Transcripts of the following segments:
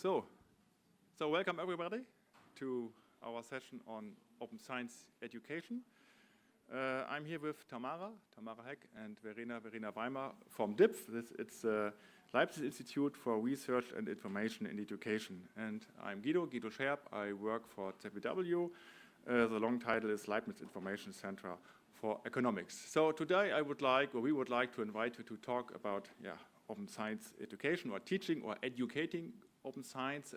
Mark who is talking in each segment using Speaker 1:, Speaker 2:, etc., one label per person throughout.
Speaker 1: So welcome everybody to our session on open science education. I'm here with Tamara Heck, and Verena Weimar from DIPF. It's Leipzig Institute for Research and Information in Education. And I'm Guido Scherb. I work for ZBW. The long title is Leibniz Information Center for Economics. So today we would like to invite you to talk about open science education or teaching or educating open science.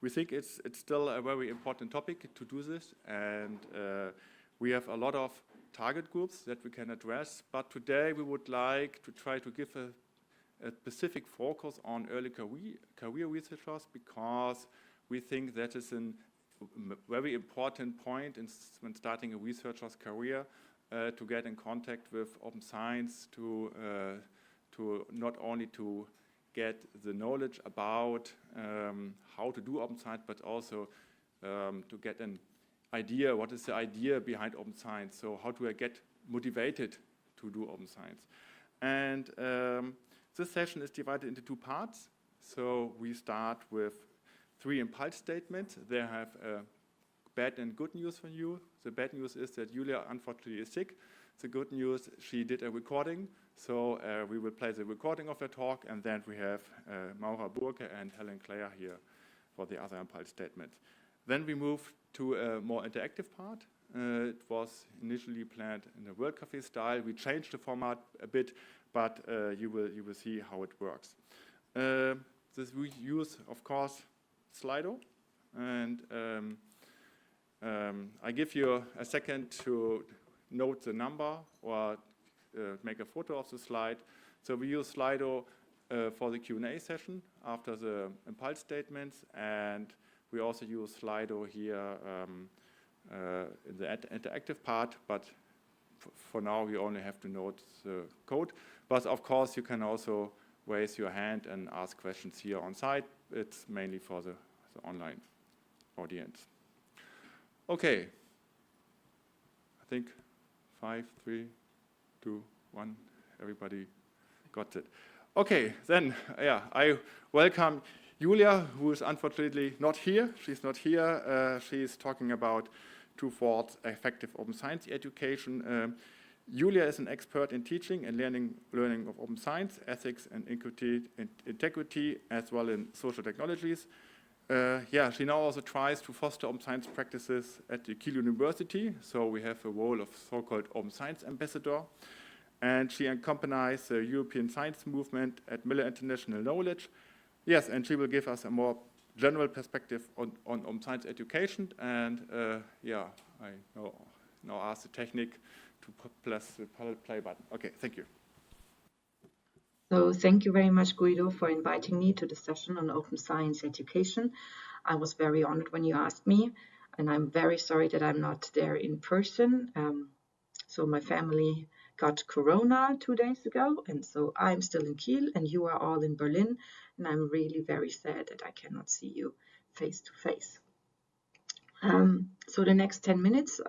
Speaker 1: We think it's still a very important topic to do this, and we have a lot of target groups that we can address, but today we would like to try to give a specific focus on early career researchers, because we think that is a very important point when starting a researcher's career, to get in contact with open science, to not only to get the knowledge about how to do open science, but also to get an idea, what is the idea behind open science? So how do I get motivated to do open science? And this session is divided into two parts. So we start with 3 impulse statements. They have bad and good news for you. The bad news is that Julia unfortunately is sick. The good news, she did a recording. So we will play the recording of the talk, and then we have Maura Burke and Helen Clare here for the other impulse statements. Then we move to a more interactive part. It was initially planned in a World Cafe style. We changed the format a bit, but you will see how it works. We use, of course, Slido, and I give you a second to note the number or make a photo of the slide. So we use Slido for the Q&A session after the impulse statements, and we also use Slido here in the interactive part, but for now we only have to note the code. But of course you can also raise your hand and ask questions here on site. It's mainly for the online audience. Okay, I think 5, 3, 2, 1, everybody got it. Okay, then, I welcome Julia, who is unfortunately not here. She's not here. She's talking about towards effective open science education. Julia is an expert in teaching and learning of open science, ethics and integrity, as well in social technologies. She now also tries to foster open science practices at the Kiel University. So we have a role of so-called open science ambassador. And she accompanies the European science movement at Miller International Knowledge. Yes, and she will give us a more general perspective on open science education. And I now ask the technique to press the play button. Okay, thank you.
Speaker 2: So thank you very much, Guido, for inviting me to the session on open science education. I was very honored when you asked me, and I'm very sorry that I'm not there in person. So my family got corona 2 days ago, and so I'm still in Kiel, and you are all in Berlin, and I'm really very sad that I cannot see you face to face. So the next 10 minutes,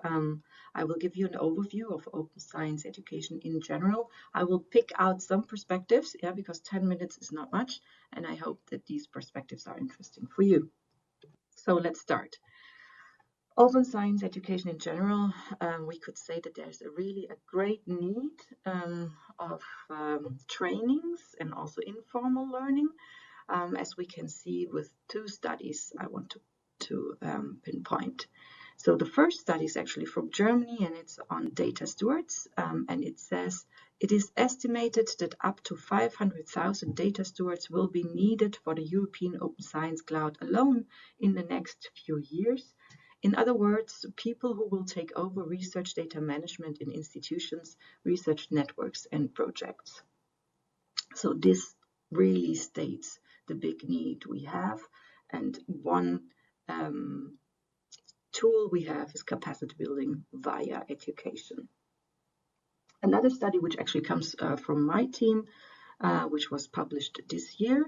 Speaker 2: I will give you an overview of open science education in general. I will pick out some perspectives, because 10 minutes is not much, and I hope that these perspectives are interesting for you. So let's start. Open science education in general, we could say that there's really a great need of trainings and also informal learning, as we can see with 2 studies I want to pinpoint. So the first study is actually from Germany, and it's on data stewards, and it says it is estimated that up to 500,000 data stewards will be needed for the European Open Science Cloud alone in the next few years. In other words, people who will take over research data management in institutions, research networks, and projects. So this really states the big need we have, and one tool we have is capacity building via education. Another study, which actually comes from my team, which was published this year,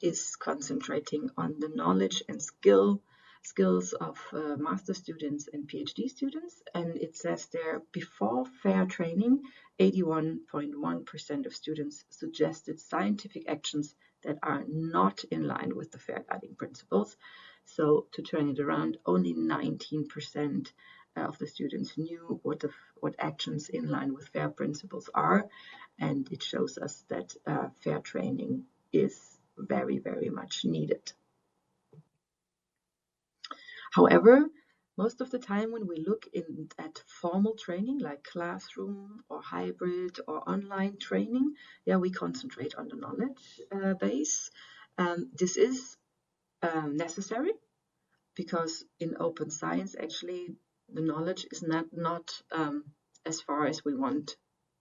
Speaker 2: is concentrating on the knowledge and skills of master students and PhD students. And it says there, before fair training, 81.1% of students suggested scientific actions that are not in line with the fair guiding principles. So to turn it around, only 19% of the students knew what actions in line with fair principles are, and it shows us that fair training is very, very much needed. However, most of the time when we look at formal training like classroom or hybrid or online training, we concentrate on the knowledge base. This is necessary because in open science, actually, the knowledge is not as far as we want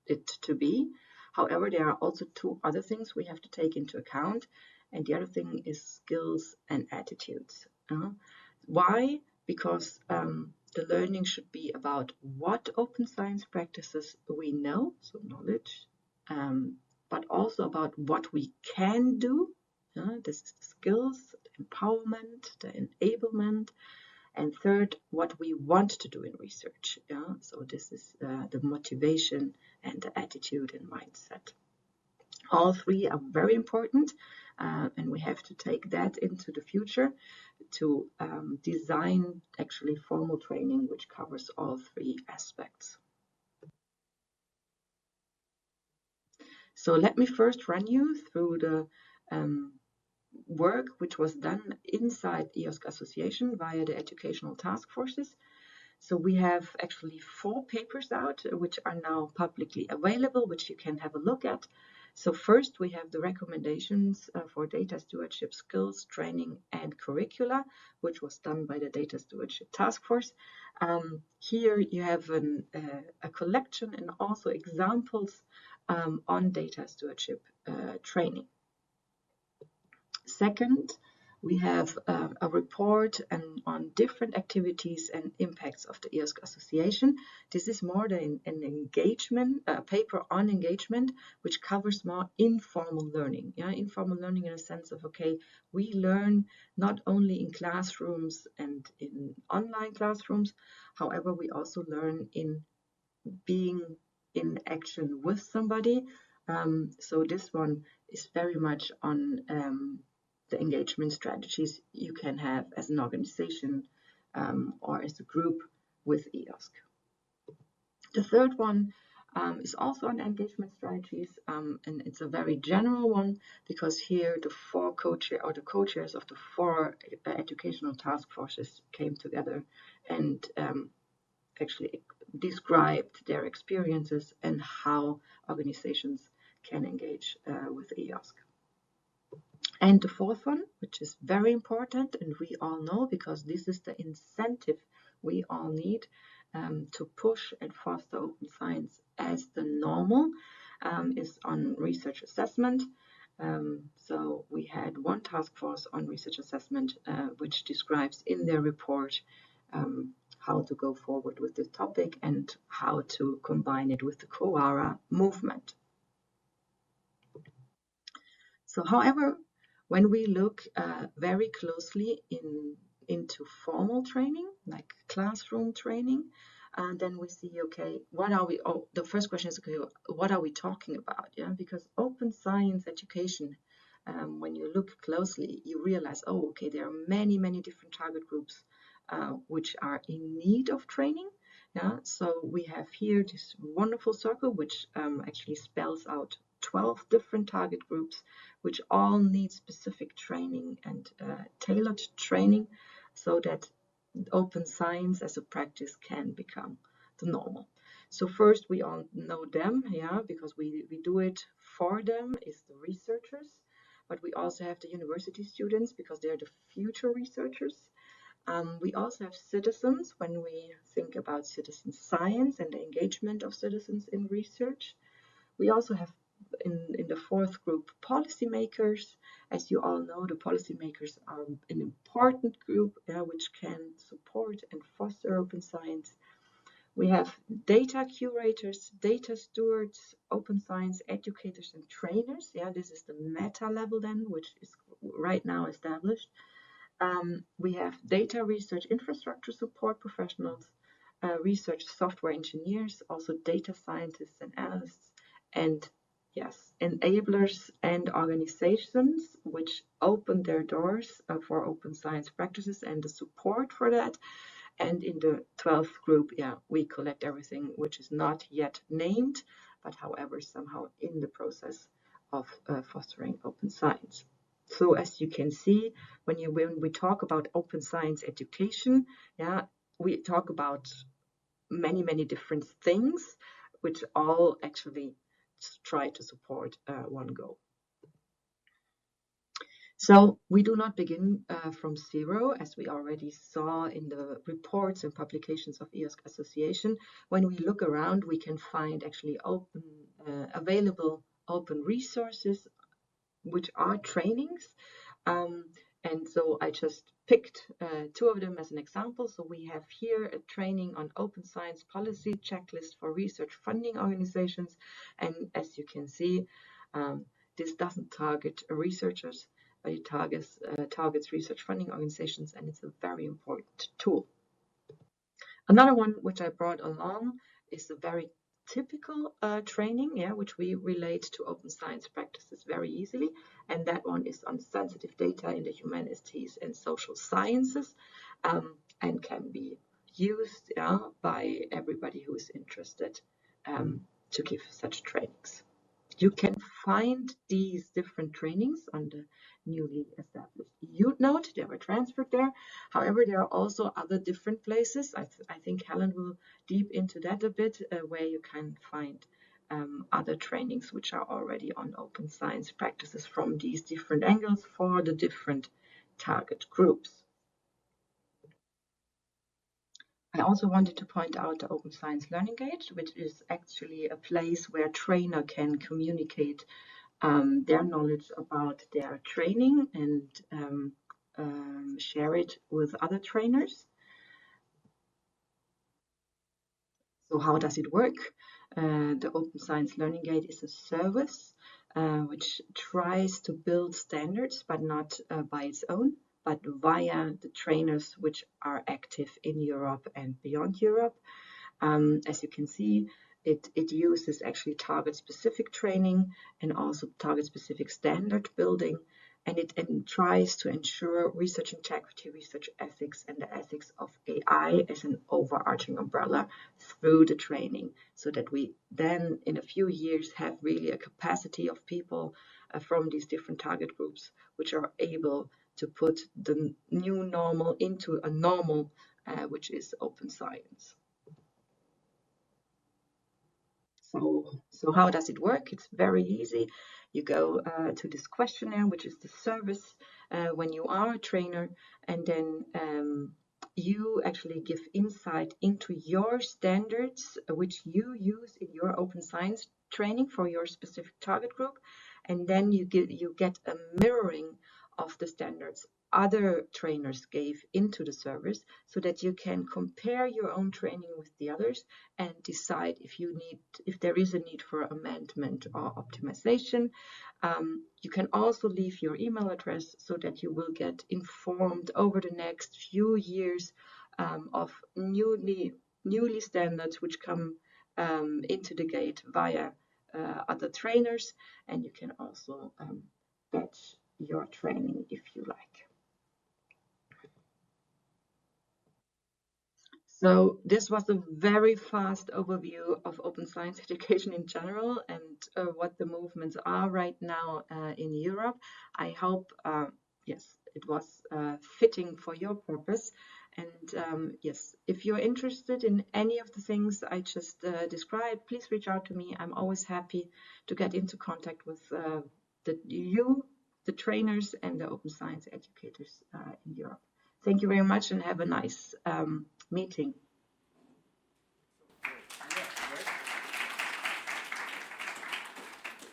Speaker 2: it to be. However, there are also two other things we have to take into account, and the other thing is skills and attitudes. Why? Because the learning should be about what open science practices we know, so knowledge, but also about what we can do. This is the skills, the empowerment, the enablement, and third, what we want to do in research. So this is the motivation and the attitude and mindset. All three are very important, and we have to take that into the future to design actually formal training which covers all three aspects. So let me first run you through the work which was done inside EOSC Association via the educational task forces. So we have actually 4 papers out which are now publicly available, which you can have a look at. So first we have the recommendations for data stewardship skills, training and curricula, which was done by the Data Stewardship Task Force. Here you have a collection and also examples on data stewardship training. Second, we have a report on different activities and impacts of the EOSC Association. This is more than an engagement, paper on engagement, which covers more informal learning. Informal learning in a sense of, okay, we learn not only in classrooms and in online classrooms, however, we also learn in being in action with somebody. So this one is very much on the engagement strategies you can have as an organization or as a group with EOSC. The third one is also on engagement strategies, and it's a very general one because here the co-chairs of the 4 educational task forces came together and actually described their experiences and how organizations can engage with EOSC. And the fourth one, which is very important, and we all know because this is the incentive we all need to push and foster open science as the normal, is on research assessment. So we had one task force on research assessment, which describes in their report how to go forward with this topic and how to combine it with the COARA movement. So, however, when we look very closely into formal training, like classroom training, then we see, okay, what are we, the first question is, okay, what are we talking about? Because open science education, when you look closely, you realize, oh, okay, there are many, many different target groups which are in need of training. So we have here this wonderful circle, which actually spells out 12 different target groups, which all need specific training and tailored training so that open science as a practice can become the normal. So first, we all know them, because we do it for them, is the researchers, but we also have the university students because they're the future researchers. We also have citizens when we think about citizen science and the engagement of citizens in research. We also have in the fourth group policymakers. As you all know, the policymakers are an important group which can support and foster open science. We have data curators, data stewards, open science educators and trainers. This is the meta level then, which is right now established. We have data research infrastructure support professionals, research software engineers, also data scientists and analysts, and yes, enablers and organizations which open their doors for open science practices and the support for that. And in the 12th group, yeah, we collect everything which is not yet named, but however, somehow in the process of fostering open science. So as you can see, when we talk about open science education, yeah, we talk about many different things, which all actually try to support one goal. So we do not begin from zero, as we already saw in the reports and publications of EOSC Association. When we look around, we can find actually available open resources, which are trainings. And so I just picked two of them as an example. So we have here a training on open science policy checklist for research funding organizations. And as you can see, this doesn't target researchers, but it targets research funding organizations, and it's a very important tool. Another one which I brought along is a very typical training, yeah, which we relate to open science practices very easily, and that one is on sensitive data in the humanities and social sciences, and can be used by everybody who is interested to give such trainings. You can find these different trainings on the newly established EUNote. They were transferred there. However, there are also other different places. I think Helen will deep into that a bit, where you can find other trainings which are already on open science practices from these different angles for the different target groups. I also wanted to point out the Open Science Learning Gate, which is actually a place where trainer can communicate their knowledge about their training and share it with other trainers. So how does it work? The Open Science Learning Gate is a service which tries to build standards, but not by its own, but via the trainers which are active in Europe and beyond Europe. As you can see, it uses actually target-specific training and also target-specific standard building, and it tries to ensure research integrity, research ethics, and the ethics of AI as an overarching umbrella through the training, so that we then in a few years have really a capacity of people from these different target groups which are able to put the new normal into a normal which is open science. So how does it work? It's very easy. You go to this questionnaire, which is the service when you are a trainer, and then you actually give insight into your standards, which you use in your open science training for your specific target group, and then you get a mirroring of the standards other trainers gave into the service, so that you can compare your own training with the others and decide if there is a need for amendment or optimization. You can also leave your email address so that you will get informed over the next few years of newly standards which come into the gate via other trainers, and you can also batch your training if you like. So this was a very fast overview of open science education in general and what the movements are right now in Europe. I hope, yes, it was fitting for your purpose. And yes, if you're interested in any of the things I just described, please reach out to me. I'm always happy to get into contact with the trainers and the open science educators in Europe. Thank you very much and have a nice meeting.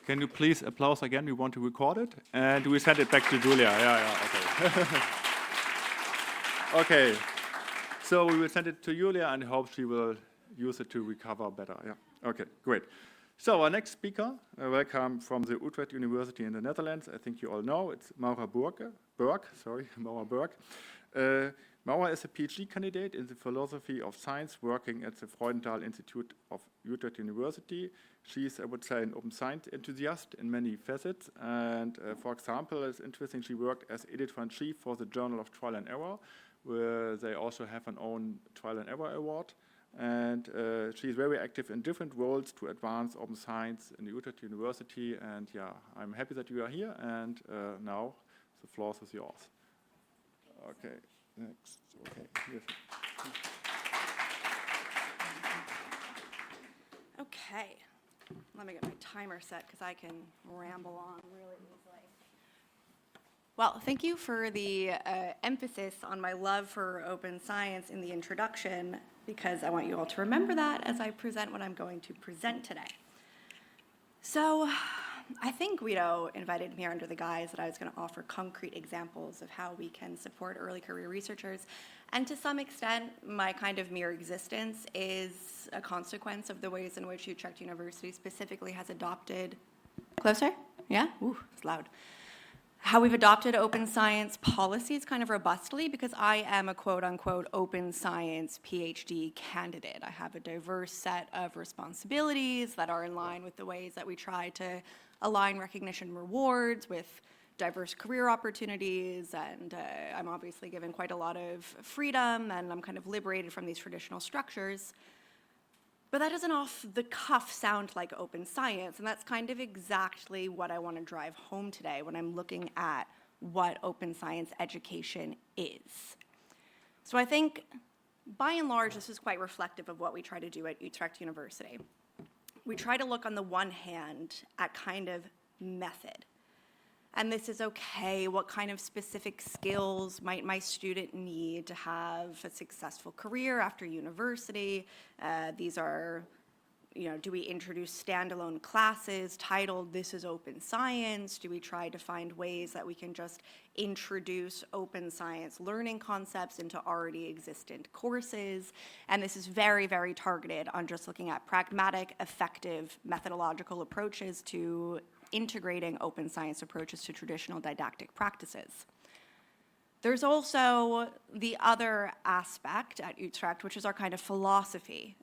Speaker 1: Can you please applause again? We want to record it. And we send it back to Julia. Yeah, okay. Okay. So we will send it to Julia and hope she will use it to recover better. Yeah. Okay, great. So our next speaker, welcome from the Utrecht University in the Netherlands. I think you all know, it's Maura Burke. Mauer is a PhD candidate in the philosophy of science working at the Freudenthal Institute of Utrecht University. She's, I would say, an open science enthusiast in many facets. And for example, it's interesting, she worked as editor-in-chief for the Journal of Trial and Error, where they also have an own Trial and Error Award. And she's very active in different roles to advance open science in the Utrecht University. And yeah, I'm happy that you are here. And now the floor is yours. Okay. Next. Okay. Yes.
Speaker 3: Okay. Let me get my timer set because I can ramble on really easily. Well, thank you for the emphasis on my love for open science in the introduction, because I want you all to remember that as I present what I'm going to present today. So, I think Guido invited me here under the guise that I was going to offer concrete examples of how we can support early career researchers. And to some extent, my kind of mere existence is a consequence of the ways in which Utrecht University specifically has adopted... Closer? Yeah? Ooh, it's loud. How we've adopted open science policies kind of robustly, because I am a quote-unquote open science PhD candidate. I have a diverse set of responsibilities that are in line with the ways that we try to align recognition rewards with diverse career opportunities, and I'm obviously given quite a lot of freedom, and I'm kind of liberated from these traditional structures. But that doesn't off the cuff sound like open science, and that's kind of exactly what I want to drive home today when I'm looking at what open science education is. So I think, by and large, this is quite reflective of what we try to do at Utrecht University. We try to look on the one hand at kind of method. And this is okay, what kind of specific skills might my student need to have a successful career after university? These are, do we introduce standalone classes titled "This is Open Science"? Do we try to find ways that we can just introduce open science learning concepts into already existent courses? And this is very, very targeted on just looking at pragmatic, effective methodological approaches to integrating open science approaches to traditional didactic practices. There's also the other aspect at Utrecht, which is our kind of philosophy.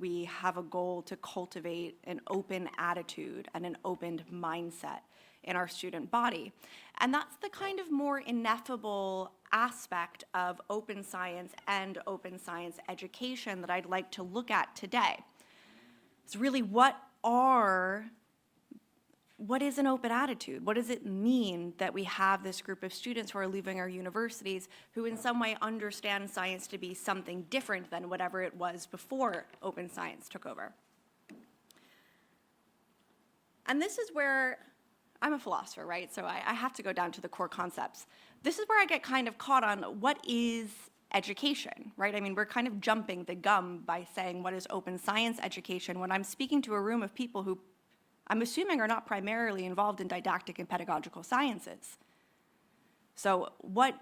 Speaker 3: We have a goal to cultivate an open attitude and an open mindset in our student body. And that's the kind of more ineffable aspect of open science and open science education that I'd like to look at today. It's really what is an open attitude? What does it mean that we have this group of students who are leaving our universities who in some way understand science to be something different than whatever it was before open science took over? And this is where, I'm a philosopher, right? So I have to go down to the core concepts. This is where I get kind of caught on what is education, right? I mean, we're kind of jumping the gun by saying what is open science education when I'm speaking to a room of people who I'm assuming are not primarily involved in didactic and pedagogical sciences. So what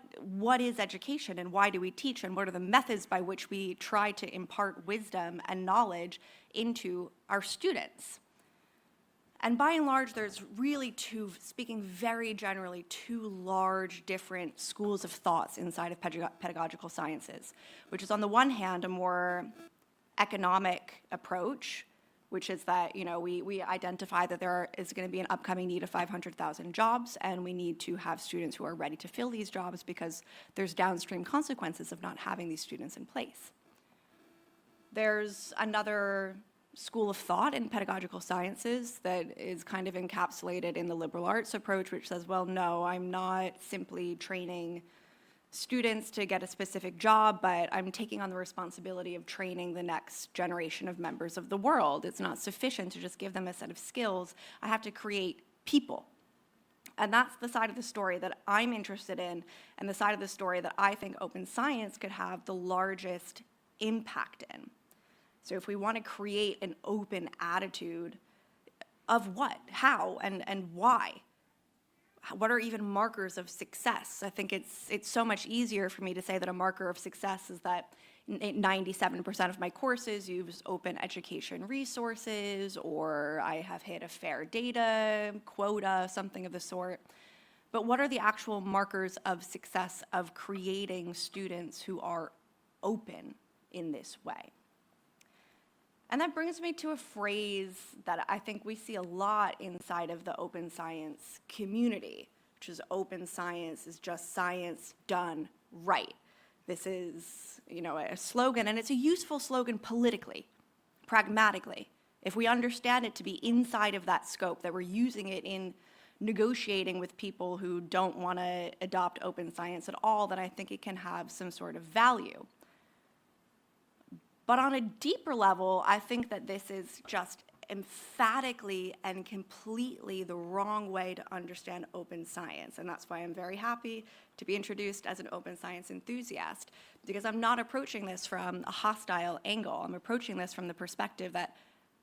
Speaker 3: is education, and why do we teach, and what are the methods by which we try to impart wisdom and knowledge into our students? And by and large, there's really speaking very generally, two large different schools of thoughts inside of pedagogical sciences, which is on the one hand a more economic approach, which is that we identify that there is going to be an upcoming need of 500,000 jobs, and we need to have students who are ready to fill these jobs because there's downstream consequences of not having these students in place. There's another school of thought in pedagogical sciences that is kind of encapsulated in the liberal arts approach, which says, well, no, I'm not simply training students to get a specific job, but I'm taking on the responsibility of training the next generation of members of the world. It's not sufficient to just give them a set of skills. I have to create people. And that's the side of the story that I'm interested in, and the side of the story that I think open science could have the largest impact in. So if we want to create an open attitude of what, how, and why, what are even markers of success? I think it's so much easier for me to say that a marker of success is that 97% of my courses use open education resources, or I have hit a fair data quota, something of the sort. but what are the actual markers of success of creating students who are open in this way? And that brings me to a phrase that I think we see a lot inside of the open science community, which is open science is just science done right. This is, a slogan, and it's a useful slogan politically, pragmatically. If we understand it to be inside of that scope, that we're using it in negotiating with people who don't want to adopt open science at all, then I think it can have some sort of value. But on a deeper level, I think that this is just emphatically and completely the wrong way to understand open science. And that's why I'm very happy to be introduced as an open science enthusiast, because I'm not approaching this from a hostile angle. I'm approaching this from the perspective that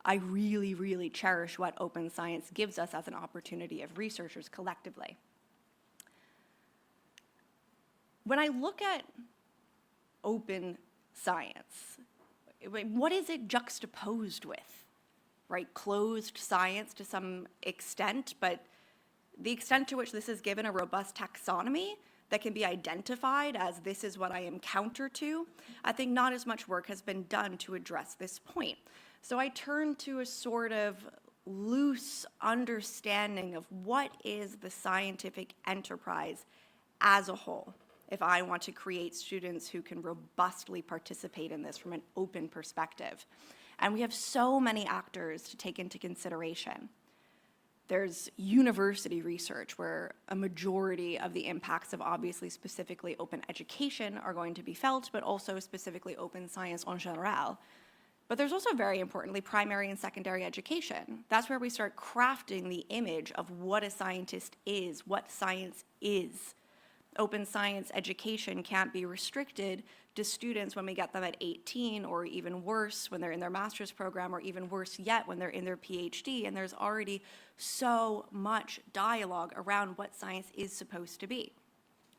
Speaker 3: I really, really cherish what open science gives us as an opportunity of researchers collectively. When I look at open science, what is it juxtaposed with, right? Closed science to some extent, but the extent to which this is given a robust taxonomy that can be identified as this is what I am counter to, I think not as much work has been done to address this point. So I turn to a sort of loose understanding of what is the scientific enterprise as a whole, if I want to create students who can robustly participate in this from an open perspective. And we have so many actors to take into consideration. There's university research where a majority of the impacts of obviously specifically open education are going to be felt, but also specifically open science en general. But there's also, very importantly, primary and secondary education. That's where we start crafting the image of what a scientist is, what science is. Open science education can't be restricted to students when we get them at 18, or even worse when they're in their master's program, or even worse yet when they're in their PhD, and there's already so much dialogue around what science is supposed to be.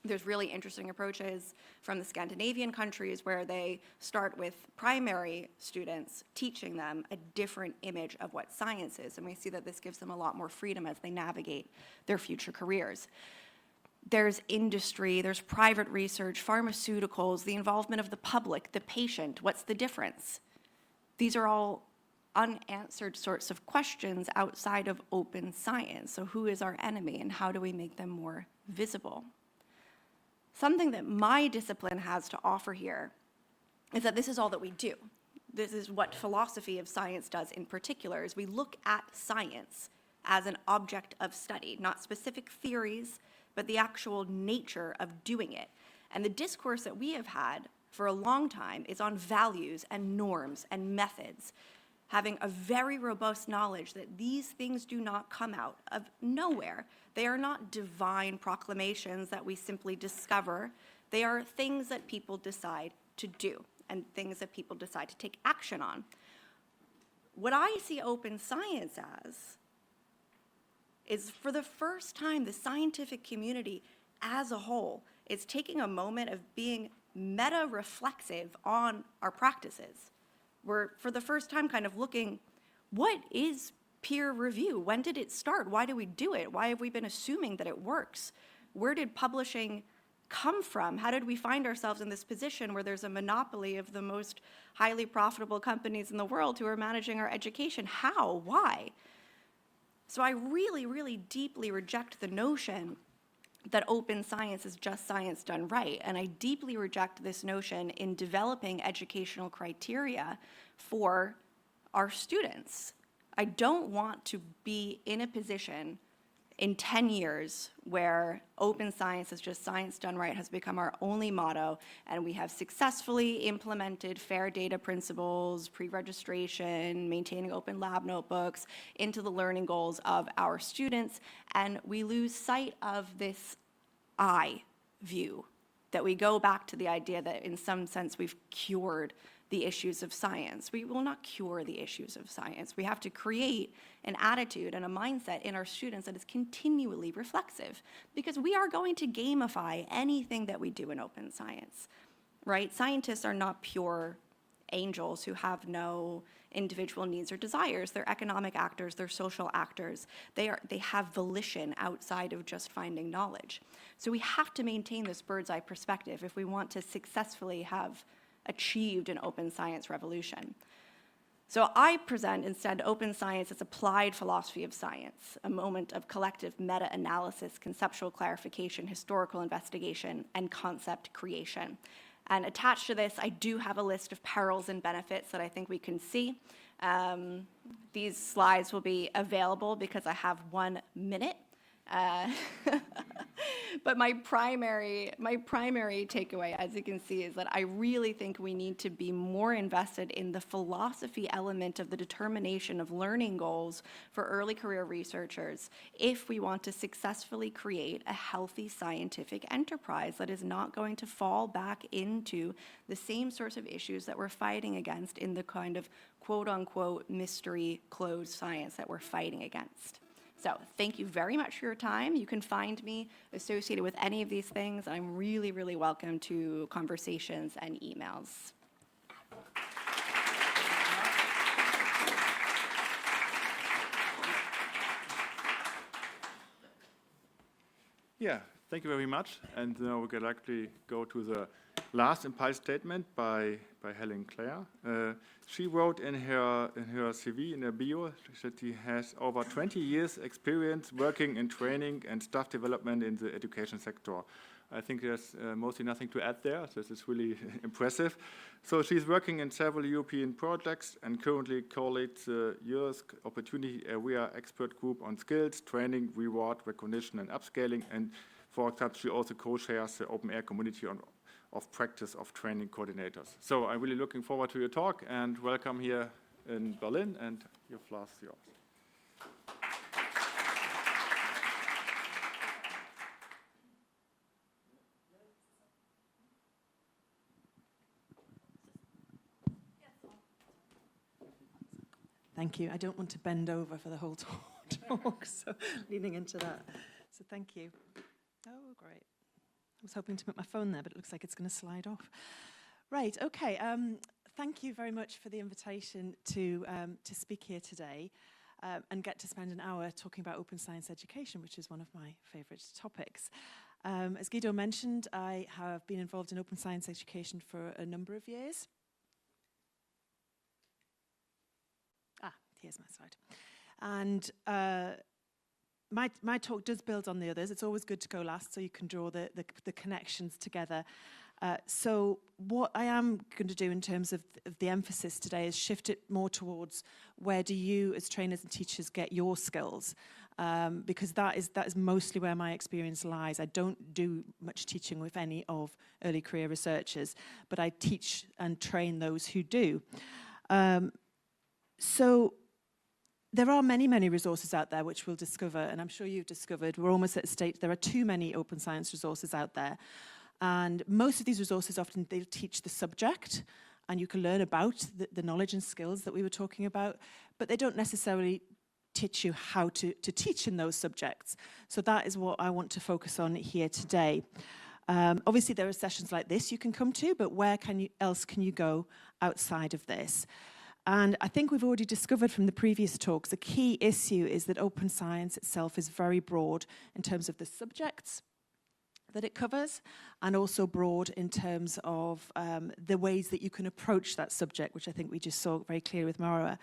Speaker 3: There's really interesting approaches from the Scandinavian countries where they start with primary students, teaching them a different image of what science is, and we see that this gives them a lot more freedom as they navigate their future careers. There's industry, there's private research, pharmaceuticals, the involvement of the public, the patient. What's the difference? These are all unanswered sorts of questions outside of open science. So who is our enemy and how do we make them more visible? Something that my discipline has to offer here is that this is all that we do. This is what philosophy of science does in particular, is we look at science as an object of study, not specific theories, but the actual nature of doing it. And the discourse that we have had for a long time is on values and norms and methods, having a very robust knowledge that these things do not come out of nowhere. They are not divine proclamations that we simply discover. They are things that people decide to do and things that people decide to take action on. What I see open science as is, for the first time, the scientific community as a whole is taking a moment of being meta-reflexive on our practices. We're, for the first time, kind of looking, what is peer review? When did it start? Why do we do it? Why have we been assuming that it works? Where did publishing come from? How did we find ourselves in this position where there's a monopoly of the most highly profitable companies in the world who are managing our education? How? Why? So I really, really deeply reject the notion that open science is just science done right. And I deeply reject this notion in developing educational criteria for our students. I don't want to be in a position in 10 years where open science is just science done right has become our only motto, and we have successfully implemented fair data principles, pre-registration, maintaining open lab notebooks into the learning goals of our students, and we lose sight of this I view, that we go back to the idea that in some sense we've cured the issues of science. We will not cure the issues of science. We have to create an attitude and a mindset in our students that is continually reflexive, because we are going to gamify anything that we do in open science, right? Scientists are not pure angels who have no individual needs or desires. They're economic actors, they're social actors. They have volition outside of just finding knowledge. So we have to maintain this bird's eye perspective if we want to successfully have achieved an open science revolution. So I present instead open science as applied philosophy of science, a moment of collective meta-analysis, conceptual clarification, historical investigation, and concept creation. And attached to this, I do have a list of perils and benefits that I think we can see. These slides will be available because I have 1 minute. But my primary takeaway, as you can see, is that I really think we need to be more invested in the philosophy element of the determination of learning goals for early career researchers if we want to successfully create a healthy scientific enterprise that is not going to fall back into the same sorts of issues that we're fighting against in the kind of quote-unquote mystery closed science that we're fighting against. So thank you very much for your time. You can find me associated with any of these things. I'm really, really welcome to conversations and emails.
Speaker 1: Yeah, thank you very much. And now we can actually go to the last impulse statement by Helen Clare. She wrote in her CV, in her bio, that she has over 20 years experience working in training and staff development in the education sector. I think there's mostly nothing to add there. This is really impressive. So she's working in several European projects and currently co-leads the EOSC Opportunity Area Expert Group on skills, training, reward, recognition, and upscaling. And for example, she also co-chairs the open air community of practice of training coordinators. So I'm really looking forward to your talk, and welcome here in Berlin, and your floor is yours.
Speaker 4: Thank you. I don't want to bend over for the whole talk, so leaning into that. So thank you. Oh, great. I was hoping to put my phone there, but it looks like it's going to slide off. Right, okay. Thank you very much for the invitation to speak here today and get to spend an hour talking about open science education, which is one of my favourite topics. As Guido mentioned, I have been involved in open science education for a number of years. Here's my slide. And my talk does build on the others. It's always good to go last so you can draw the connections together. So what I am going to do in terms of the emphasis today is shift it more towards where do you as trainers and teachers get your skills, because that is mostly where my experience lies. I don't do much teaching with any of early career researchers, but I teach and train those who do. So there are many, many resources out there which we'll discover, and I'm sure you've discovered, we're almost at a state, there are too many open science resources out there. And most of these resources often, they teach the subject, and you can learn about the knowledge and skills that we were talking about, but they don't necessarily teach you how to teach in those subjects. So that is what I want to focus on here today. Obviously, there are sessions like this you can come to, but where else can you go outside of this? And I think we've already discovered from the previous talks, a key issue is that open science itself is very broad in terms of the subjects that it covers, and also broad in terms of the ways that you can approach that subject, which I think we just saw very clear with Mara.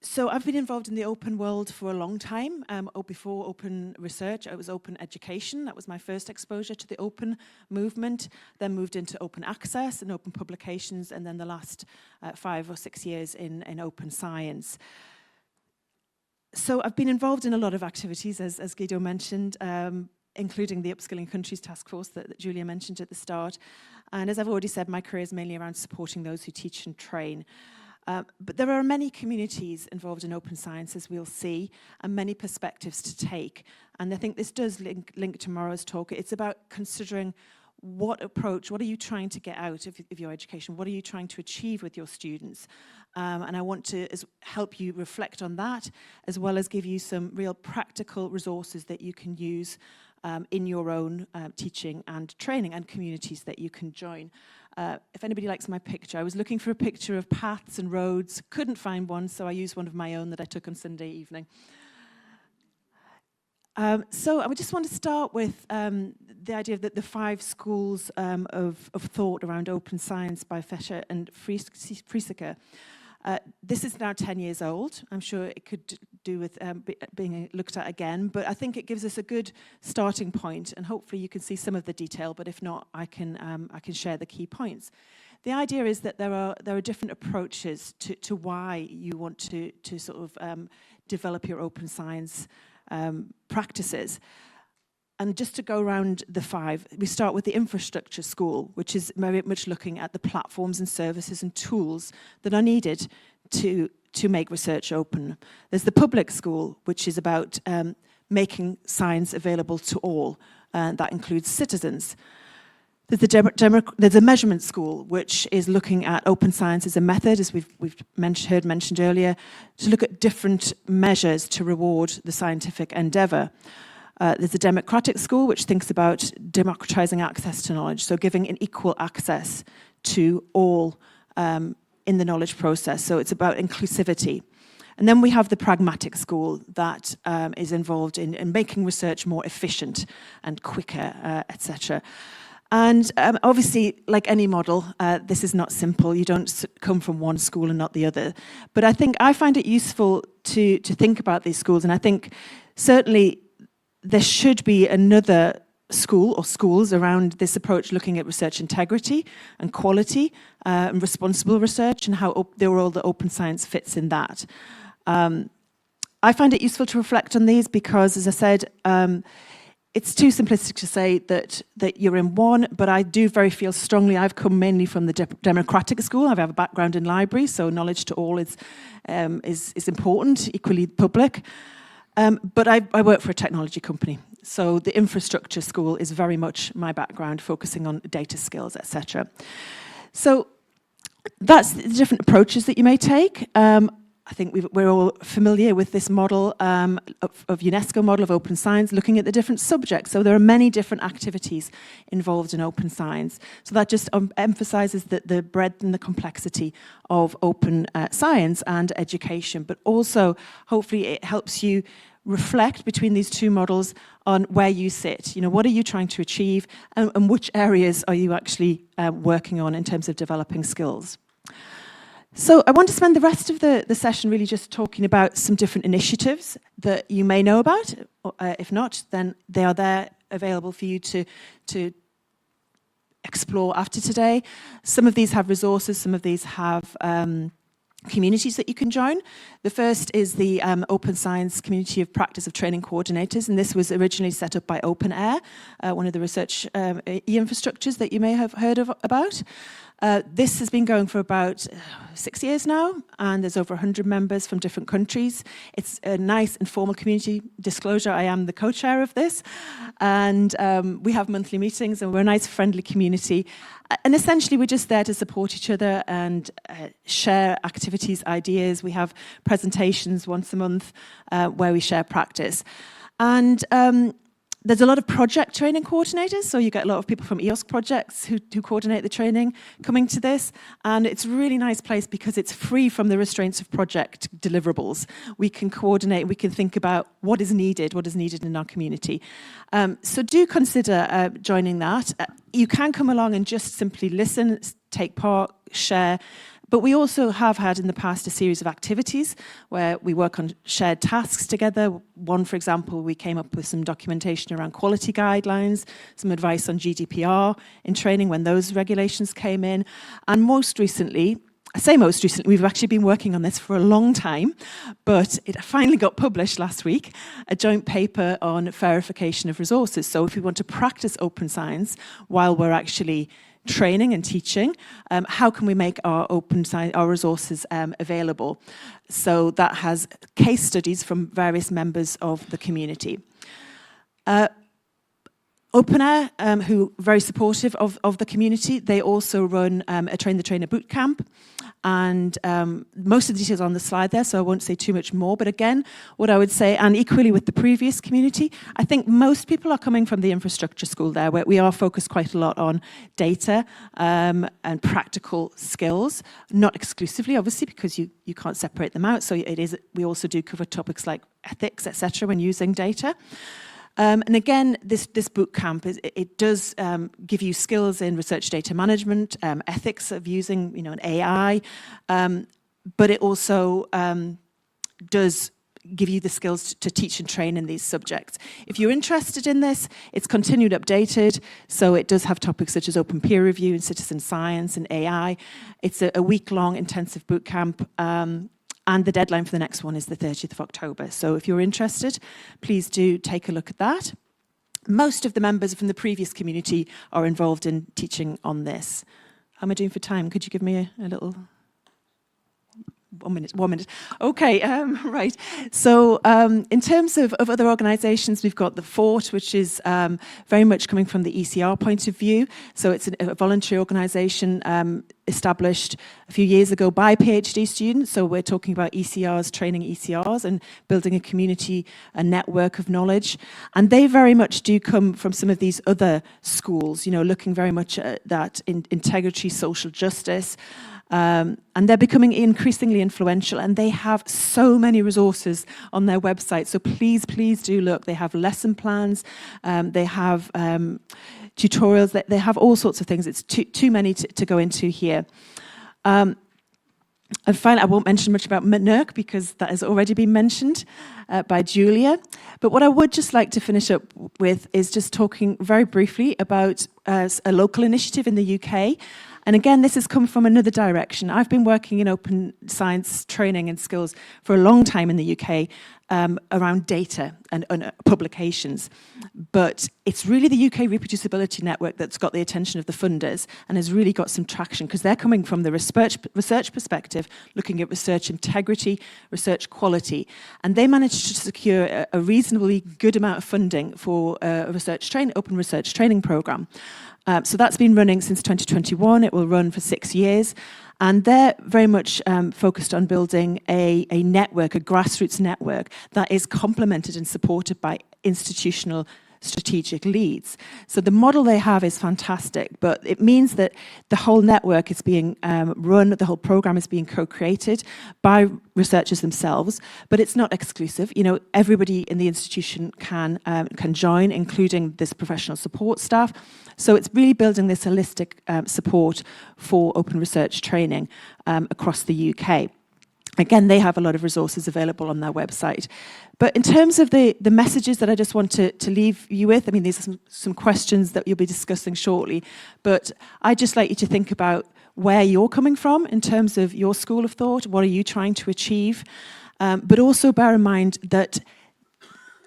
Speaker 4: So I've been involved in the open world for a long time. Before open research, it was open education. That was my first exposure to the open movement, then moved into open access and open publications, and then the last 5 or 6 years in open science. So I've been involved in a lot of activities, as Guido mentioned, including the Upskilling Countries Task Force that Julia mentioned at the start. And as I've already said, my career is mainly around supporting those who teach and train. But there are many communities involved in open science, as we'll see, and many perspectives to take. And I think this does link to Mara's talk. It's about considering what approach, what are you trying to get out of your education? What are you trying to achieve with your students? And I want to help you reflect on that, as well as give you some real practical resources that you can use in your own teaching and training, and communities that you can join. If anybody likes my picture, I was looking for a picture of paths and roads, couldn't find one, so I used one of my own that I took on Sunday evening. So I just want to start with the idea that the 5 schools of thought around open science by Fescher and Friedrich-Wilhelm. This is now 10 years old. I'm sure it could do with being looked at again, but I think it gives us a good starting point, and hopefully you can see some of the detail, but if not, I can share the key points. The idea is that there are different approaches to why you want to sort of develop your open science practices. And just to go around the 5, we start with the infrastructure school, which is very much looking at the platforms and services and tools that are needed to make research open. There's the public school, which is about making science available to all, and that includes citizens. There's a measurement school, which is looking at open science as a method, as we've heard mentioned earlier, to look at different measures to reward the scientific endeavour. There's a democratic school, which thinks about democratizing access to knowledge, so giving an equal access to all in the knowledge process. So it's about inclusivity. And then we have the pragmatic school that is involved in making research more efficient and quicker, etc. And obviously, like any model, this is not simple. You don't come from one school and not the other. But I find it useful to think about these schools, and I think certainly there should be another school or schools around this approach looking at research integrity and quality and responsible research and how the role that open science fits in that. I find it useful to reflect on these because, as I said, it's too simplistic to say that you're in one, but I do very feel strongly. I've come mainly from the democratic school. I have a background in libraries, so knowledge to all is important, equally public. But I work for a technology company, so the infrastructure school is very much my background, focusing on data skills, etc. So that's the different approaches that you may take. I think we're all familiar with this model of UNESCO model of open science, looking at the different subjects. So there are many different activities involved in open science. So that just emphasizes the breadth and the complexity of open science and education, but also hopefully it helps you reflect between these 2 models on where you sit. You know, what are you trying to achieve, and which areas are you actually working on in terms of developing skills? So I want to spend the rest of the session really just talking about some different initiatives that you may know about. If not, then they are there available for you to explore after today. Some of these have resources, some of these have communities that you can join. The first is the Open Science Community of Practice of Training Coordinators, and this was originally set up by Open Air, one of the research e-infrastructures that you may have heard about. This has been going for about 6 years now, and there's over 100 members from different countries. It's a nice informal community. Disclosure, I am the co-chair of this, and we have monthly meetings, and we're a nice, friendly community. And essentially, we're just there to support each other and share activities, ideas. We have presentations once a month where we share practice. And there's a lot of project training coordinators, so you get a lot of people from EOSC projects who coordinate the training coming to this, and it's a really nice place because it's free from the restraints of project deliverables. We can coordinate, we can think about what is needed in our community. So do consider joining that. You can come along and just simply listen, take part, share. But we also have had in the past a series of activities where we work on shared tasks together. One, for example, we came up with some documentation around quality guidelines, some advice on GDPR in training when those regulations came in. And most recently, I say most recently, we've actually been working on this for a long time, but it finally got published last week, a joint paper on verification of resources. So if we want to practice open science while we're actually training and teaching, how can we make our open science, our resources available? So that has case studies from various members of the community. Open Air, who are very supportive of the community, they also run a Train the Trainer bootcamp. And most of the details are on the slide there, so I won't say too much more. But again, what I would say, and equally with the previous community, I think most people are coming from the infrastructure school there, where we are focused quite a lot on data and practical skills, not exclusively, obviously, because you can't separate them out. So we also do cover topics like ethics, etc., when using data. And again, this boot camp, it does give you skills in research data management, ethics of using an AI, but it also does give you the skills to teach and train in these subjects. If you're interested in this, it's continued updated, so it does have topics such as open peer review and citizen science and AI. It's a week-long intensive boot camp. And the deadline for the next one is the 30th of October. So if you're interested, please do take a look at that. Most of the members from the previous community are involved in teaching on this. How am I doing for time? Could you give me a little... 1 minute, 1 minute. Okay, right. So in terms of other organisations, we've got the Fort, which is very much coming from the ECR point of view. So it's a voluntary organisation established a few years ago by PhD students. So we're talking about ECRs, training ECRs and building a community, a network of knowledge. And they very much do come from some of these other schools, looking very much at that integrity, social justice. And they're becoming increasingly influential, and they have so many resources on their website. So please, please do look. They have lesson plans. They have tutorials. They have all sorts of things. It's too many to go into here. And finally, I won't mention much about NERC because that has already been mentioned by Julia. But what I would just like to finish up with is just talking very briefly about a local initiative in the UK. And again, this has come from another direction. I've been working in open science training and skills for a long time in the UK around data and publications. But it's really the UK Reproducibility Network that's got the attention of the funders and has really got some traction because they're coming from the research perspective, looking at research integrity, research quality. And they managed to secure a reasonably good amount of funding for a open research training program. So that's been running since 2021. It will run for 6 years. And they're very much focused on building a network, a grassroots network that is complemented and supported by institutional strategic leads. So the model they have is fantastic, but it means that the whole network is being run, the whole program is being co-created by researchers themselves, but it's not exclusive. Everybody in the institution can join, including this professional support staff. So it's really building this holistic support for open research training across the UK. Again, they have a lot of resources available on their website. But in terms of the messages that I just want to leave you with, I mean, these are some questions that you'll be discussing shortly, but I'd just like you to think about where you're coming from in terms of your school of thought, what are you trying to achieve, but also bear in mind that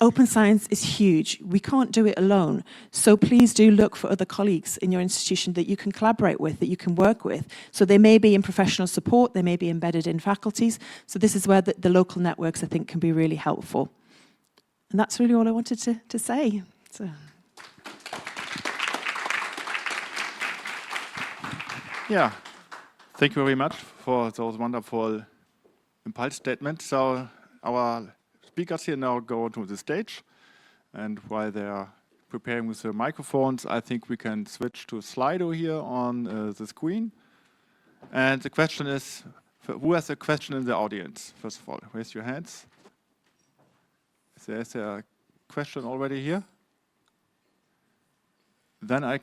Speaker 4: open science is huge. We can't do it alone. So please do look for other colleagues in your institution that you can collaborate with, that you can work with. So they may be in professional support, they may be embedded in faculties. So this is where the local networks, I think, can be really helpful. And that's really all I wanted to say. So.
Speaker 1: Yeah, thank you very much for those wonderful impulse statements. So our speakers here now go to the stage, and while they are preparing with the microphones, I think we can switch to Slido here on the screen. And the question is, who has a question in the audience? First of all, raise your hands. Is there a question already here? Then I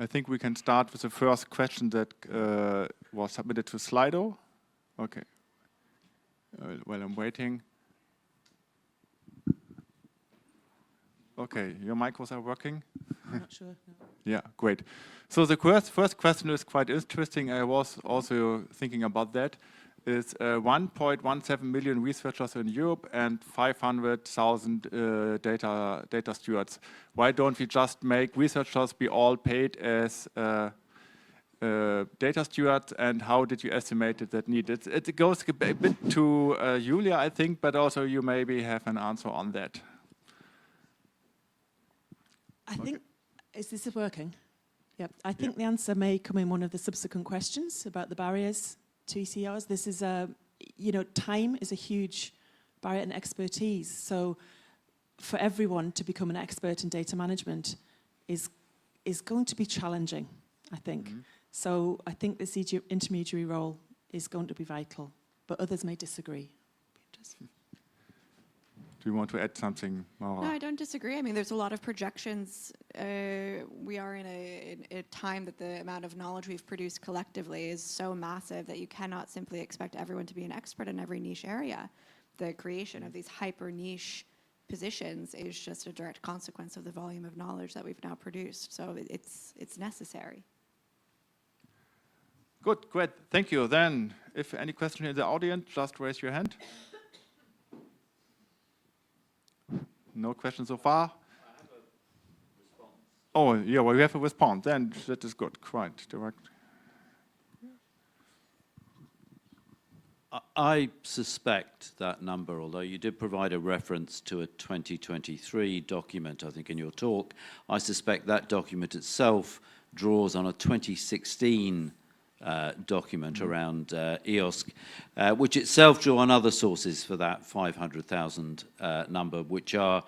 Speaker 1: think we can start with the first question that was submitted to Slido. Okay. While I'm waiting. Okay, your micros are working?
Speaker 4: I'm not sure. No.
Speaker 1: Yeah, great. So the first question is quite interesting. I was also thinking about that. It's 1.17 million researchers in Europe and 500,000 data stewards. Why don't we just make researchers be all paid as data stewards, and how did you estimate that need? It goes a bit to Julia, I think, but also you maybe have an answer on that.
Speaker 4: I think, is this working? Yep. I think the answer may come in one of the subsequent questions about the barriers to ECRs. This is time is a huge barrier and expertise. So for everyone to become an expert in data management is going to be challenging, I think. So I think this intermediary role is going to be vital, but others may disagree.
Speaker 1: Do you want to add something, Maura?
Speaker 3: No, I don't disagree. I mean, there's a lot of projections. We are in a time that the amount of knowledge we've produced collectively is so massive that you cannot simply expect everyone to be an expert in every niche area. The creation of these hyper niche positions is just a direct consequence of the volume of knowledge that we've now produced. So it's necessary.
Speaker 1: Good, great. Thank you. Then, if any question in the audience, just raise your hand. No questions so far?
Speaker 5: I have a response.
Speaker 1: Oh, yeah, well, we have a response, then that is good, quite direct.
Speaker 5: I suspect that number, although you did provide a reference to a 2023 document, I think, in your talk, I suspect that document itself draws on a 2016 document around EOSC, which itself drew on other sources for that 500,000 number, which are,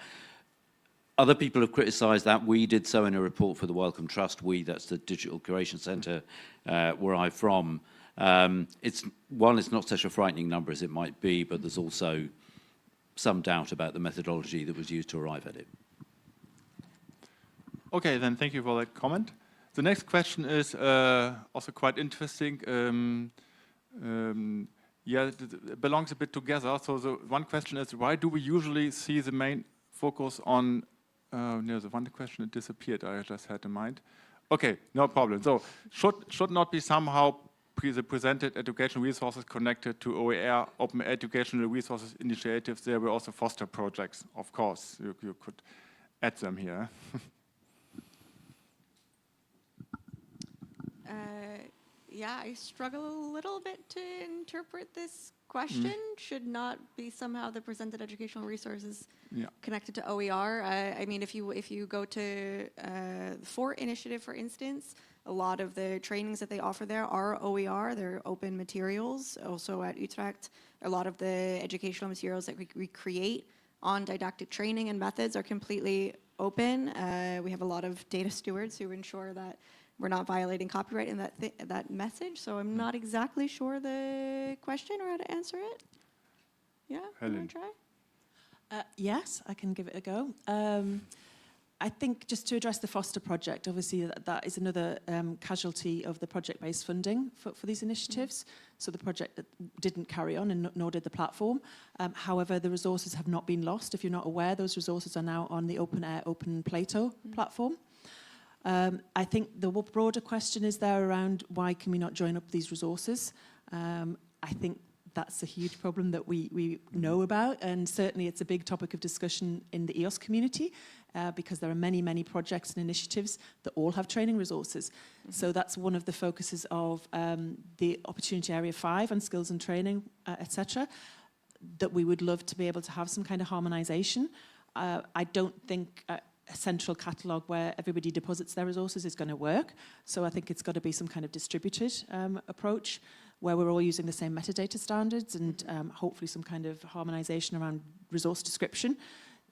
Speaker 5: other people have criticised that. We did so in a report for the Wellcome Trust. That's the Digital Curation Centre where I'm from. It's not such a frightening number as it might be, but there's also some doubt about the methodology that was used to arrive at it.
Speaker 1: Okay, then thank you for that comment. The next question is also quite interesting. It belongs a bit together. So the one question is, why do we usually see the main focus on, the one question that disappeared, I just had in mind. Okay, no problem. So should not be somehow the presented educational resources connected to OER, Open Educational Resources Initiatives. There were also foster projects, of course. You could add them here.
Speaker 3: I struggle a little bit to interpret this question. Should not be somehow the presented educational resources connected to OER. I mean, if you go to the FORT initiative, for instance, a lot of the trainings that they offer there are OER. They're open materials. Also at Utrecht, a lot of the educational materials that we create on didactic training and methods are completely open. We have a lot of data stewards who ensure that we're not violating copyright in that message. So I'm not exactly sure the question or how to answer it. Yeah, you want to try?
Speaker 4: Yes, I can give it a go. I think just to address the foster project, obviously that is another casualty of the project-based funding for these initiatives. So the project didn't carry on, and nor did the platform. However, the resources have not been lost. If you're not aware, those resources are now on the Open Air, Open Plato platform. I think the broader question is there around why can we not join up these resources? I think that's a huge problem that we know about, and certainly it's a big topic of discussion in the EOS community because there are many, many projects and initiatives that all have training resources. So that's one of the focuses of the Opportunity Area 5 on skills and training, etc., that we would love to be able to have some kind of harmonisation. I don't think a central catalogue where everybody deposits their resources is going to work. So I think it's got to be some kind of distributed approach where we're all using the same metadata standards and hopefully some kind of harmonisation around resource description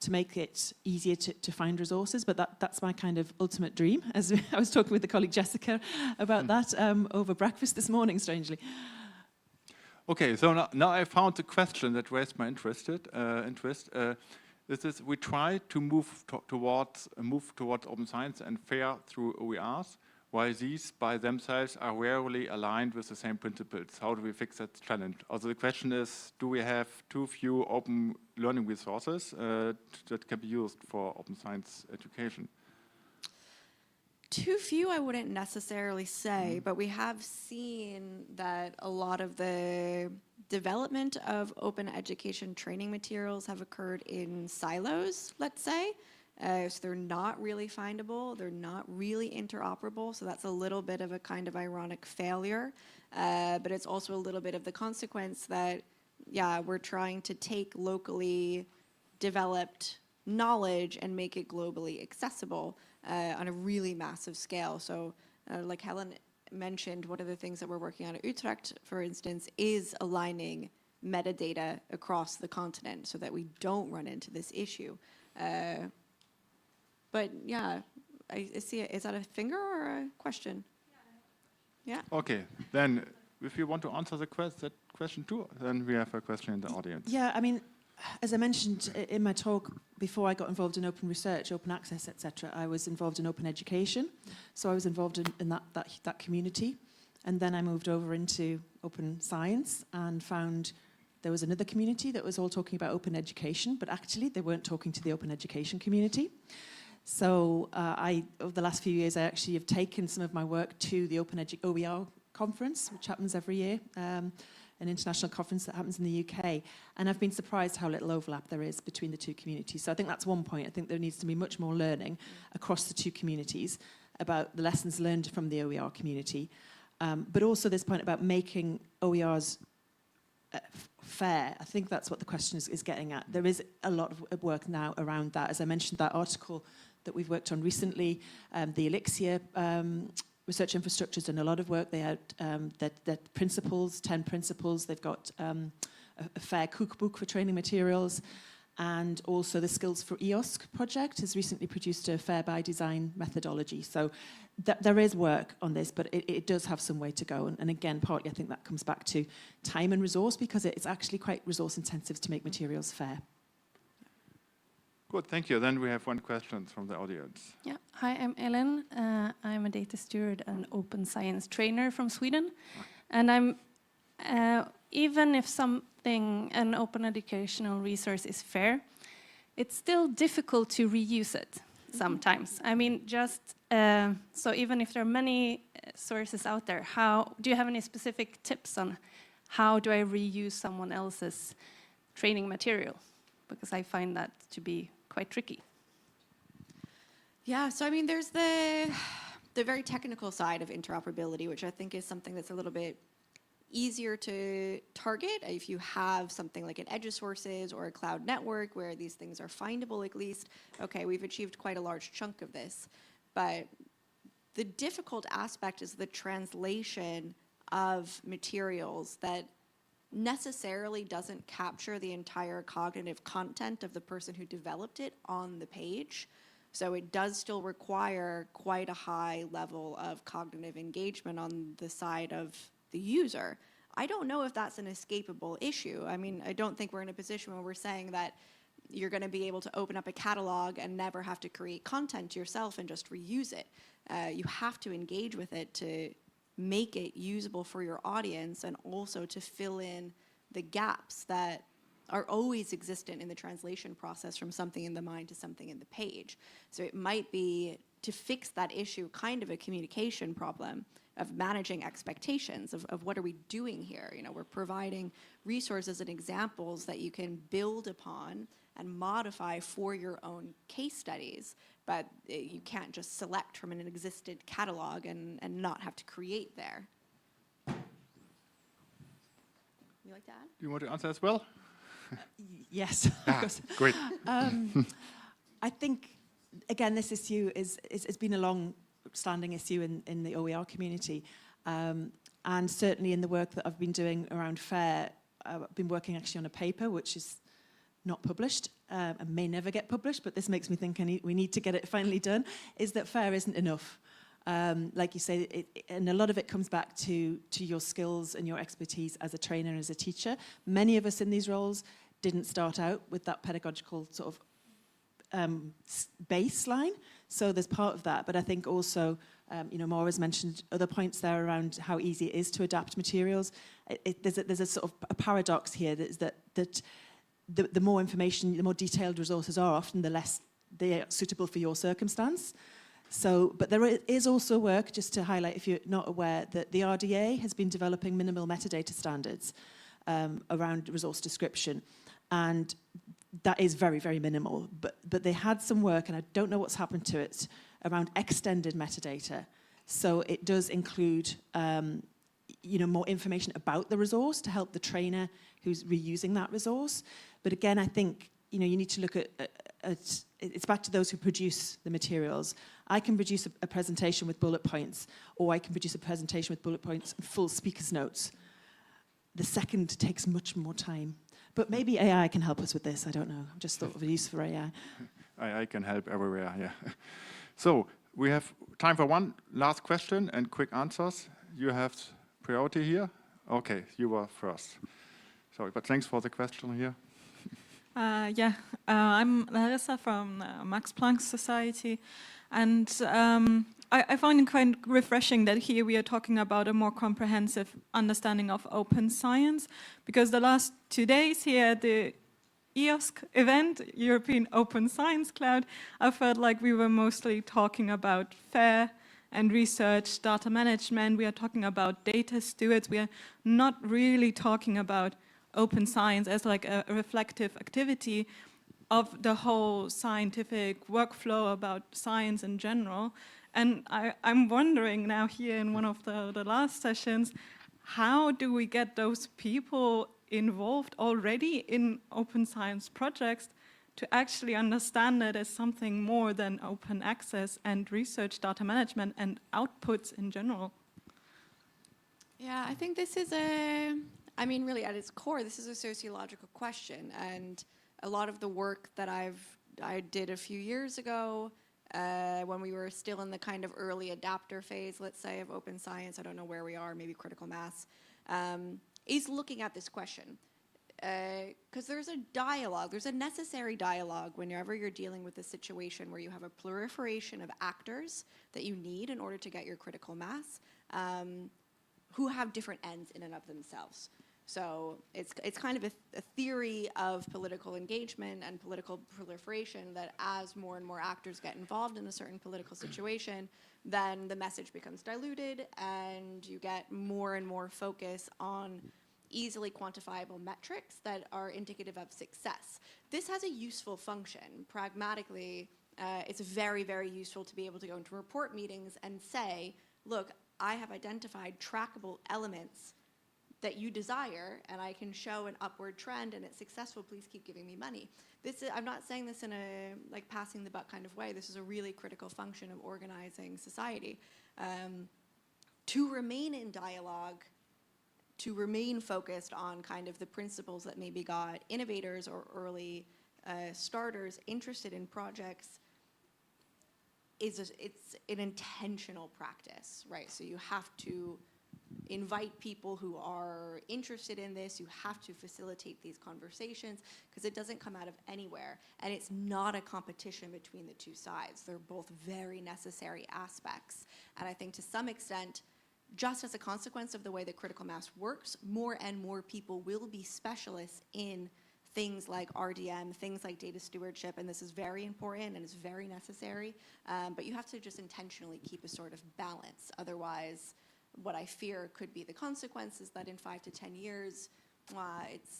Speaker 4: to make it easier to find resources. But that's my kind of ultimate dream. As I was talking with the colleague Jessica about that over breakfast this morning, strangely.
Speaker 1: Okay, so now I found the question that raised my interest. This is, we try to move towards open science and fair through OERs, while these by themselves are rarely aligned with the same principles. How do we fix that challenge? Also the question is, do we have too few open learning resources that can be used for open science education?
Speaker 3: Too few, I wouldn't necessarily say, but we have seen that a lot of the development of open education training materials have occurred in silos, let's say. So they're not really findable, they're not really interoperable, so that's a little bit of a kind of ironic failure. But it's also a little bit of the consequence that, we're trying to take locally developed knowledge and make it globally accessible on a really massive scale. So like Helen mentioned, one of the things that we're working on at Utrecht, for instance, is aligning metadata across the continent so that we don't run into this issue. But yeah, I see it. Is that a finger or a question? Yeah.
Speaker 1: Okay, then if you want to answer that question too, then we have a question in the audience.
Speaker 4: Yeah, I mean, as I mentioned in my talk, before I got involved in open research, open access, etc., I was involved in open education. So I was involved in that community. And then I moved over into open science and found there was another community that was all talking about open education, but actually they weren't talking to the open education community. So over the last few years, I actually have taken some of my work to the OER conference, which happens every year, an international conference that happens in the UK. And I've been surprised how little overlap there is between the two communities. So I think that's one point. I think there needs to be much more learning across the two communities about the lessons learned from the OER community. But also this point about making OERs fair. I think that's what the question is getting at. There is a lot of work now around that. As I mentioned, that article that we've worked on recently, the Elixir research infrastructure's done a lot of work. They had their principles, 10 principles. They've got a fair cookbook for training materials. And also the Skills for EOSC project has recently produced a fair by design methodology. So there is work on this, but it does have some way to go. And again, partly I think that comes back to time and resource, because it's actually quite resource intensive to make materials fair.
Speaker 1: Good, thank you. Then we have one question from the audience.
Speaker 6: Yeah. Hi, I'm Ellen. I'm a data steward and open science trainer from Sweden. And I'm, even if an open educational resource is fair, it's still difficult to reuse it sometimes. I mean, so even if there are many sources out there, do you have any specific tips on how do I reuse someone else's training material? Because I find that to be quite tricky.
Speaker 3: Yeah, so I mean, there's the very technical side of interoperability, which I think is something that's a little bit easier to target if you have something like an EduSources or a cloud network where these things are findable at least. Okay, we've achieved quite a large chunk of this. But the difficult aspect is the translation of materials that necessarily doesn't capture the entire cognitive content of the person who developed it on the page. So it does still require quite a high level of cognitive engagement on the side of the user. I don't know if that's an escapable issue. I mean, I don't think we're in a position where we're saying that you're going to be able to open up a catalog and never have to create content yourself and just reuse it. You have to engage with it to make it usable for your audience and also to fill in the gaps that are always existent in the translation process from something in the mind to something in the page. So it might be, to fix that issue, kind of a communication problem of managing expectations of what are we doing here. You know, we're providing resources and examples that you can build upon and modify for your own case studies, but you can't just select from an existed catalog and not have to create there. You like to add?
Speaker 1: Do you want to answer as well?
Speaker 4: Yes, of course.
Speaker 1: Great.
Speaker 4: I think, again, this issue has been a long-standing issue in the OER community. And certainly in the work that I've been doing around FAIR, I've been working actually on a paper which is not published and may never get published, but this makes me think we need to get it finally done, is that FAIR isn't enough. Like you say, and a lot of it comes back to your skills and your expertise as a trainer and as a teacher. Many of us in these roles didn't start out with that pedagogical sort of baseline, so there's part of that. But I think also, Maura's mentioned other points there around how easy it is to adapt materials. There's a sort of a paradox here that the more information, the more detailed resources are, often the less they are suitable for your circumstance. So, but there is also work, just to highlight if you're not aware, that the RDA has been developing minimal metadata standards around resource description. And that is very, very minimal. But they had some work, and I don't know what's happened to it, around extended metadata. So it does include more information about the resource to help the trainer who's reusing that resource. But again, I think you need to look at it's back to those who produce the materials. I can produce a presentation with bullet points, or I can produce a presentation with bullet points and full speaker's notes. The second takes much more time. But maybe AI can help us with this, I don't know. I just thought of a use for AI.
Speaker 1: AI can help everywhere, yeah. So we have time for one last question and quick answers. You have priority here. Okay, you were first. Sorry, but thanks for the question here.
Speaker 7: I'm Larissa from Max Planck Society, and I find it quite refreshing that here we are talking about a more comprehensive understanding of open science, because the last 2 days here at the EOSC event, European Open Science Cloud, I felt like we were mostly talking about FAIR and research, data management. We are talking about data stewards. We are not really talking about open science as like a reflective activity of the whole scientific workflow about science in general. And I'm wondering now here in one of the last sessions, how do we get those people involved already in open science projects to actually understand it as something more than open access and research data management and outputs in general?
Speaker 3: Yeah, I think this is really at its core, this is a sociological question. And a lot of the work that I did a few years ago, when we were still in the kind of early adapter phase, let's say, of open science, I don't know where we are, maybe critical mass, is looking at this question. Because there's a dialogue, there's a necessary dialogue whenever you're dealing with a situation where you have a proliferation of actors that you need in order to get your critical mass, who have different ends in and of themselves. So it's kind of a theory of political engagement and political proliferation that as more and more actors get involved in a certain political situation, then the message becomes diluted and you get more and more focus on easily quantifiable metrics that are indicative of success. This has a useful function. Pragmatically, it's very, very useful to be able to go into report meetings and say, look, I have identified trackable elements that you desire, and I can show an upward trend, and it's successful, please keep giving me money. I'm not saying this in a passing the buck kind of way. This is a really critical function of organizing society. To remain in dialogue, to remain focused on kind of the principles that maybe got innovators or early starters interested in projects, it's an intentional practice, right? So you have to invite people who are interested in this. You have to facilitate these conversations because it doesn't come out of anywhere. And it's not a competition between the two sides. They're both very necessary aspects. And I think to some extent, just as a consequence of the way that critical mass works, more and more people will be specialists in things like RDM, things like data stewardship, and this is very important and it's very necessary. But you have to just intentionally keep a sort of balance. Otherwise, what I fear could be the consequence is that in 5 to 10 years,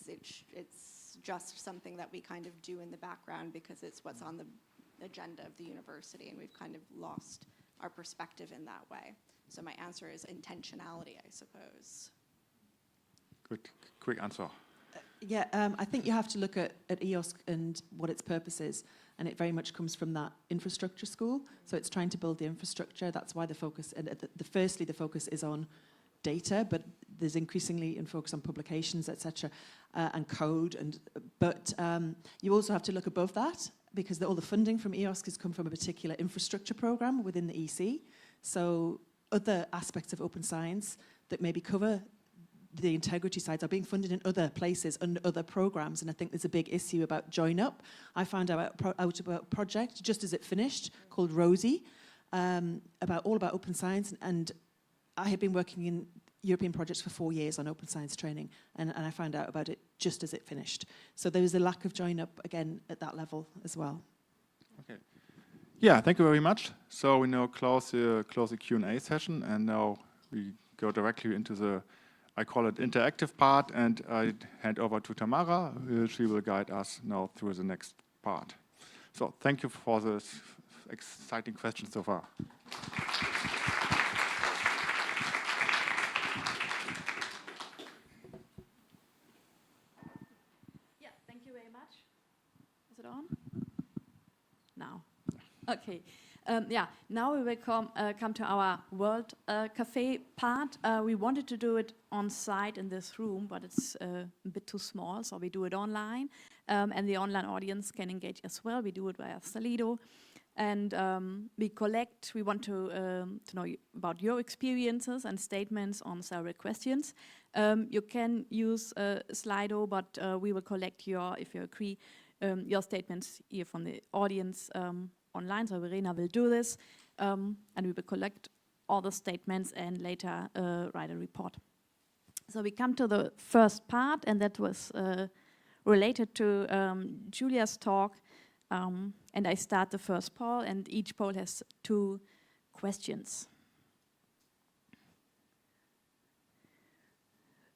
Speaker 3: it's just something that we kind of do in the background because it's what's on the agenda of the university, and we've kind of lost our perspective in that way. So my answer is intentionality, I suppose.
Speaker 1: Good, quick answer.
Speaker 4: I think you have to look at EOSC and what its purpose is, and it very much comes from that infrastructure school. So it's trying to build the infrastructure. That's why the focus, firstly, the focus is on data, but there's increasingly a focus on publications, etc., and code. But you also have to look above that, because all the funding from EOSC has come from a particular infrastructure program within the EC. So other aspects of open science that maybe cover the integrity sides are being funded in other places under other programs, and I think there's a big issue about Join Up. I found out about a project just as it finished called Rosie, all about open science, and I have been working in European projects for 4 years on open science training, and I found out about it just as it finished. So there was a lack of Join Up again at that level as well.
Speaker 1: Okay. Yeah, thank you very much. So we now close the Q&A session, and now we go directly into the, I call it, interactive part, and I hand over to Tamara. She will guide us now through the next part. So thank you for this exciting questions so far.
Speaker 8: Yeah, thank you very much. Yeah, now we will come to our World Cafe part. We wanted to do it on site in this room, but it's a bit too small, so we do it online. And the online audience can engage as well. We do it via Slido. And we want to know about your experiences and statements on several questions. You can use Slido, but we will collect if you agree, your statements here from the audience online. So Verena will do this, and we will collect all the statements and later write a report. So we come to the first part, and that was related to Julia's talk. And I start the first poll, and each poll has 2 questions.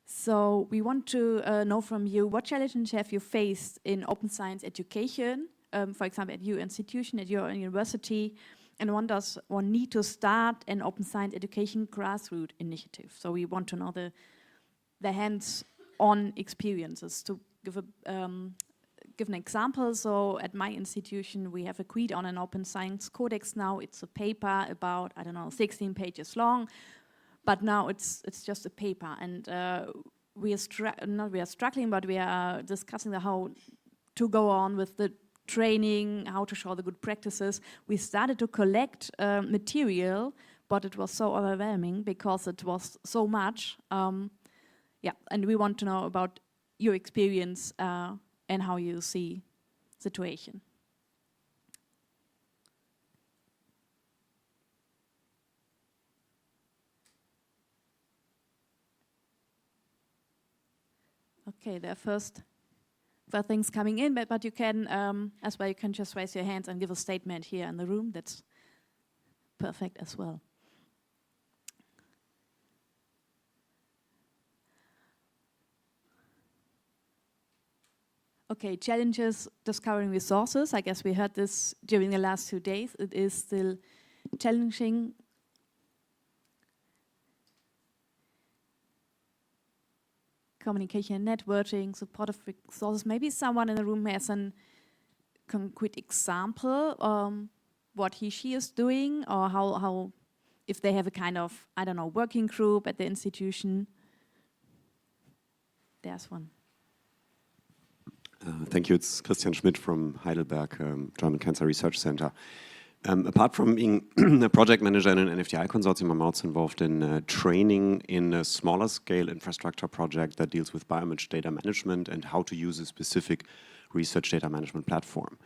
Speaker 8: So we want to know from you, what challenges have you faced in open science education, for example, at your institution, at your university, and when does one need to start an open science education grassroots initiative? So we want to know the hands-on experiences. To give an example, so at my institution, we have agreed on an open science codex now. It's a paper about, 16 pages long, but now it's just a paper. And we are struggling, but we are discussing how to go on with the training, how to show the good practices. We started to collect material, but it was so overwhelming because it was so much. And we want to know about your experience and how you see situation. Okay, there are first things coming in, but you can, as well, you can just raise your hands and give a statement here in the room. That's perfect as well. Okay, challenges discovering resources. I guess we heard this during the last 2 days. It is still challenging. Communication and networking, supportive resources. Maybe someone in the room has a concrete example what she is doing, or how if they have a kind of, working group at the institution. There's one.
Speaker 9: Thank you. It's Christian Schmidt from Heidelberg, German Cancer Research Center. Apart from being a project manager in an NFTI consortium, I'm also involved in training in a smaller scale infrastructure project that deals with bioimage data management and how to use a specific research data management platform.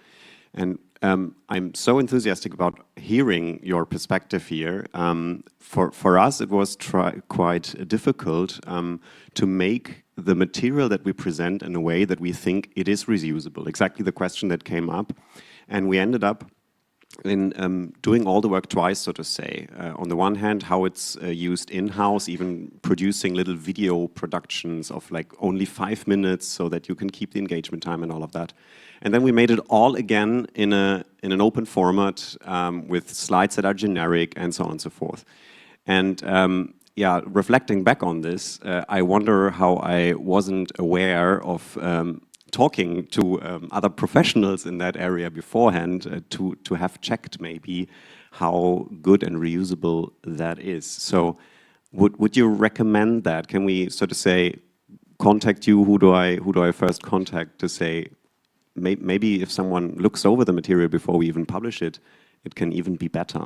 Speaker 9: And I'm so enthusiastic about hearing your perspective here. For us, it was quite difficult to make the material that we present in a way that we think it is reusable. Exactly the question that came up. And we ended up in doing all the work twice, so to say. On the one hand, how it's used in-house, even producing little video productions of like only 5 minutes so that you can keep the engagement time and all of that. And then we made it all again in an open format with slides that are generic and so on and so forth. And yeah, reflecting back on this, I wonder how I wasn't aware of talking to other professionals in that area beforehand to have checked maybe how good and reusable that is. So would you recommend that? Can we sort of say, contact you? Who do I first contact to say, maybe if someone looks over the material before we even publish it, it can even be better?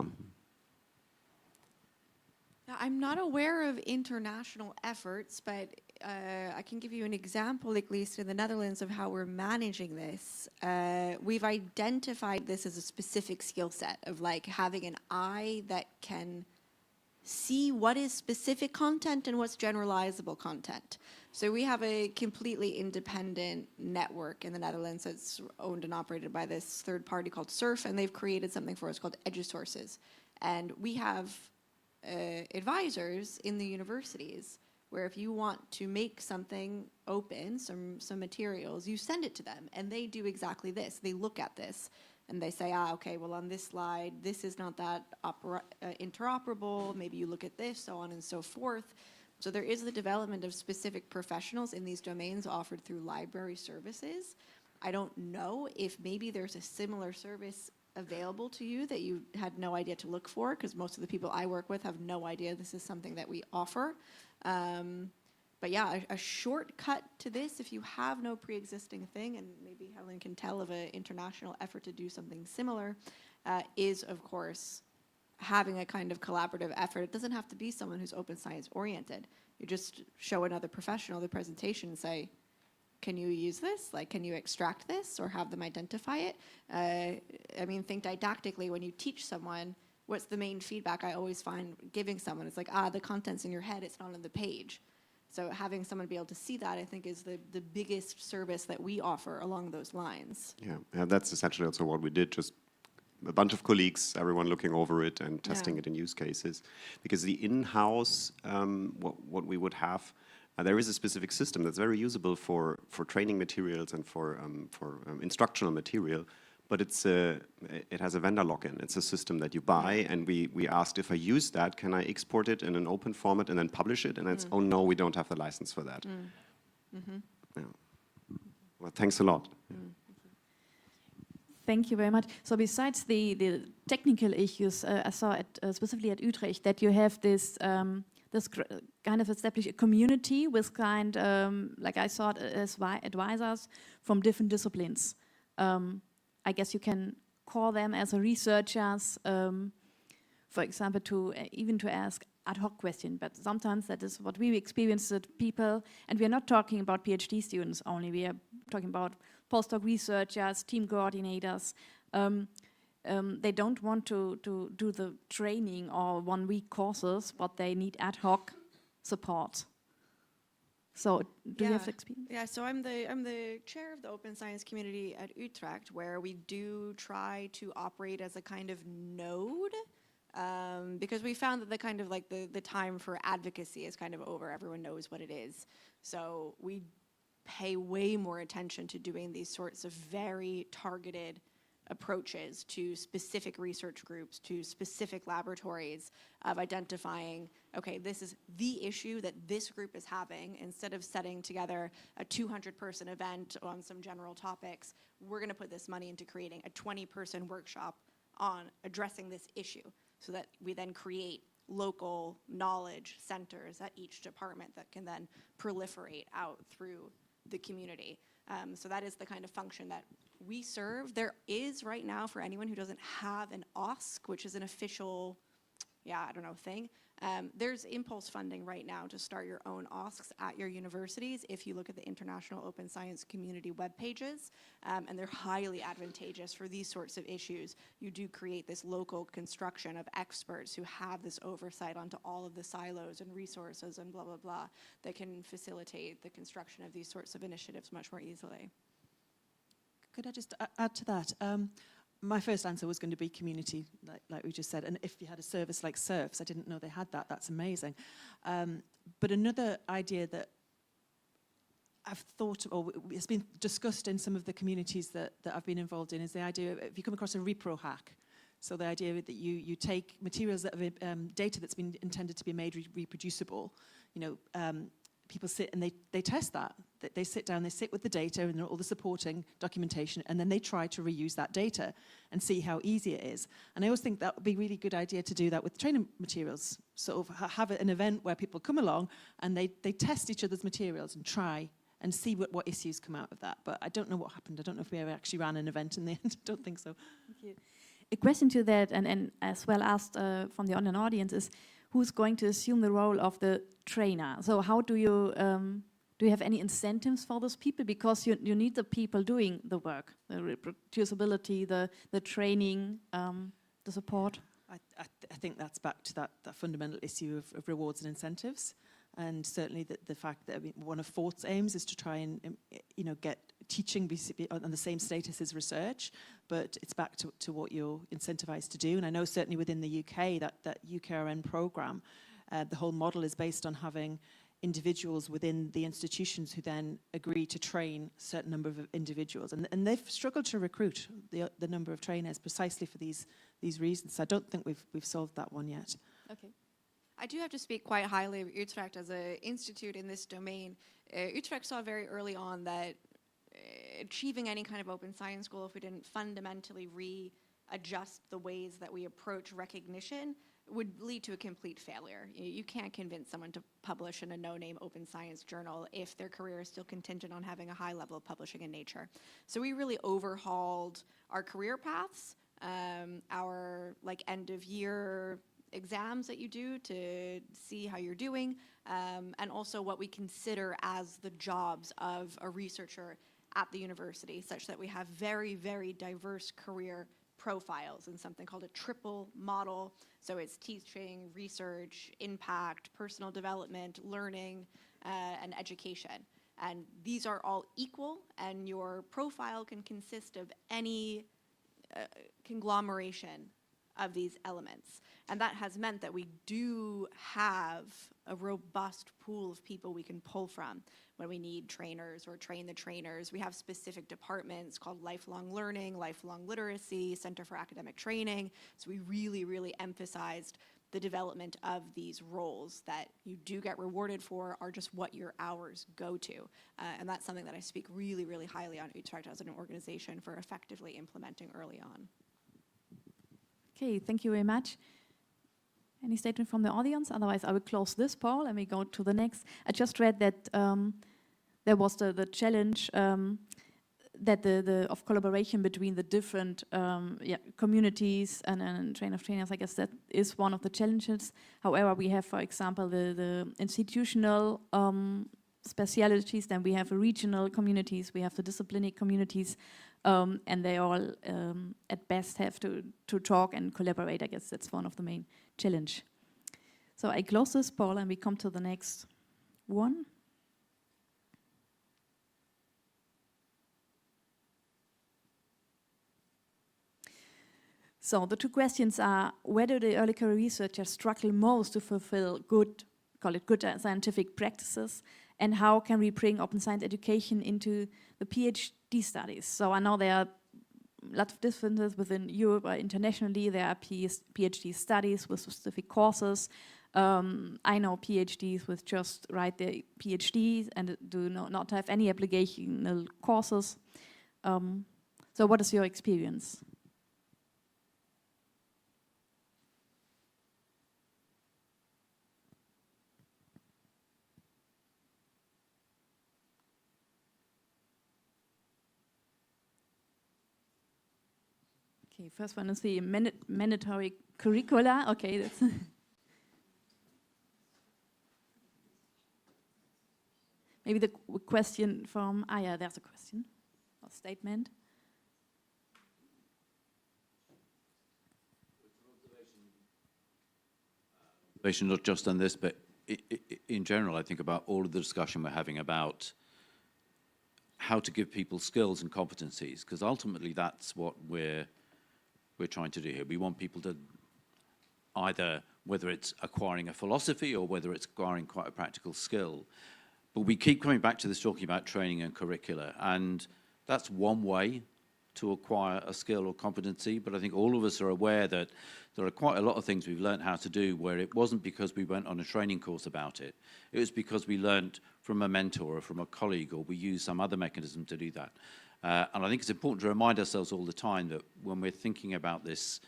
Speaker 3: I'm not aware of international efforts, but I can give you an example, at least in the Netherlands, of how we're managing this. We've identified this as a specific skill set of like having an eye that can see what is specific content and what's generalizable content. So we have a completely independent network in the Netherlands that's owned and operated by this third party called SURF, and they've created something for us called EduSources. And we have advisors in the universities where if you want to make something open, some materials, you send it to them and they do exactly this. They look at this and they say, okay, well on this slide, this is not that interoperable, maybe you look at this, so on and so forth. So there is the development of specific professionals in these domains offered through library services. I don't know if maybe there's a similar service available to you that you had no idea to look for, because most of the people I work with have no idea this is something that we offer. But yeah, a shortcut to this, if you have no pre-existing thing, and maybe Helen can tell of an international effort to do something similar, is of course having a kind of collaborative effort. It doesn't have to be someone who's open science oriented. You just show another professional the presentation and say, can you use this? Like, can you extract this or have them identify it? I mean, think didactically when you teach someone, what's the main feedback I always find giving someone? It's like, the content's in your head, it's not on the page. So having someone be able to see that, I think, is the biggest service that we offer along those lines.
Speaker 9: Yeah, that's essentially also what we did, just a bunch of colleagues, everyone looking over it and testing it in use cases. Because the in-house, what we would have, there is a specific system that's very usable for training materials and for instructional material, but it has a vendor lock-in. It's a system that you buy, and we asked, if I use that, can I export it in an open format and then publish it? And it's, oh no, we don't have the license for that. Yeah. Well, thanks a lot.
Speaker 8: Thank you very much. So besides the technical issues, I saw specifically at Utrecht that you have this kind of established a community with like I saw it as advisors from different disciplines. I guess you can call them as researchers, for example, even to ask ad hoc questions, but sometimes that is what we experience with people, and we are not talking about PhD students only, we are talking about postdoc researchers, team coordinators. They don't want to do the training or 1 week courses, but they need ad hoc support. So do you have experience?
Speaker 3: Yeah, so I'm the chair of the open science community at Utrecht, where we do try to operate as a kind of node, because we found that the kind of like the time for advocacy is kind of over. Everyone knows what it is. So we pay way more attention to doing these sorts of very targeted approaches to specific research groups, to specific laboratories, of identifying, okay, this is the issue that this group is having. Instead of setting together a 200-person event on some general topics, we're going to put this money into creating a 20-person workshop on addressing this issue, so that we then create local knowledge centers at each department that can then proliferate out through the community. So that is the kind of function that we serve. There is right now, for anyone who doesn't have an EOSC, which is an official, thing, there's impulse funding right now to start your own OSCs at your universities if you look at the International Open Science Community web pages, and they're highly advantageous for these sorts of issues. You do create this local construction of experts who have this oversight onto all of the silos and resources and blah, blah, blah, that can facilitate the construction of these sorts of initiatives much more easily.
Speaker 4: Could I just add to that? My first answer was going to be community, like we just said. And if you had a service like SERFs, I didn't know they had that. That's amazing. But another idea that I've thought, or it's been discussed in some of the communities that I've been involved in, is the idea of, if you come across a repro hack, so the idea that you take materials that have data that's been intended to be made reproducible, people sit and they test that. They sit down, they sit with the data and all the supporting documentation, and then they try to reuse that data and see how easy it is. And I always think that would be a really good idea to do that with training materials. Sort of have an event where people come along and they test each other's materials and try and see what issues come out of that. But I don't know what happened. I don't know if we ever actually ran an event in the end. I don't think so.
Speaker 8: Thank you. A question to that, and as well asked from the online audience, is who's going to assume the role of the trainer? So how do you have any incentives for those people? Because you need the people doing the work, the reproducibility, the training, the support.
Speaker 4: I think that's back to that fundamental issue of rewards and incentives. And certainly the fact that one of Fort's aims is to try and get teaching on the same status as research, but it's back to what you're incentivized to do. And I know certainly within the UK, that UKRN program, the whole model is based on having individuals within the institutions who then agree to train a certain number of individuals. And they've struggled to recruit the number of trainers precisely for these reasons. So I don't think we've solved that one yet.
Speaker 8: Okay.
Speaker 3: I do have to speak quite highly of Utrecht as an institute in this domain. Utrecht saw very early on that achieving any kind of open science goal, if we didn't fundamentally adjust the ways that we approach recognition would lead to a complete failure. You can't convince someone to publish in a no-name open science journal if their career is still contingent on having a high level of publishing in Nature. So we really overhauled our career paths, our end of year exams that you do to see how you're doing, and also what we consider as the jobs of a researcher at the university, such that we have very, very diverse career profiles in something called a triple model. So it's teaching, research, impact, personal development, learning, and education. And these are all equal, and your profile can consist of any conglomeration of these elements. And that has meant that we do have a robust pool of people we can pull from when we need trainers or train the trainers. We have specific departments called lifelong learning, lifelong literacy, Center for Academic Training. So we really, really emphasized the development of these roles that you do get rewarded for are just what your hours go to. And that's something that I speak really, really highly on Utrecht as an organization for effectively implementing early on.
Speaker 8: Okay, thank you very much. Any statement from the audience? Otherwise, I will close this poll and we go to the next. I just read that there was the challenge that of collaboration between the different communities and trainers. I guess that is one of the challenges. However, we have, for example, the institutional specialities, then we have regional communities, we have the disciplinary communities, and they all at best have to talk and collaborate. I guess that's one of the main challenge. So I close this poll and we come to the next one. So the two questions are, where do the early career researchers struggle most to fulfill good, call it good scientific practices, and how can we bring open science education into the PhD studies? So I know there are a lot of differences within Europe or internationally. There are PhD studies with specific courses. I know PhDs with just write their PhDs and do not have any applicational courses. So what is your experience? Okay, first one is the mandatory curricula. Okay, that's maybe the question from, yeah, there's a question or statement.
Speaker 5: Observation not just on this, but in general, I think about all of the discussion we're having about how to give people skills and competencies, because ultimately that's what we're trying to do here. We want people to either, whether it's acquiring a philosophy or whether it's acquiring quite a practical skill. But we keep coming back to this, talking about training and curricula, and that's one way to acquire a skill or competency, but I think all of us are aware that there are quite a lot of things we've learned how to do where it wasn't because we went on a training course about it. It was because we learned from a mentor or from a colleague, or we used some other mechanism to do that. And I think it's important to remind ourselves all the time that when we're thinking about this,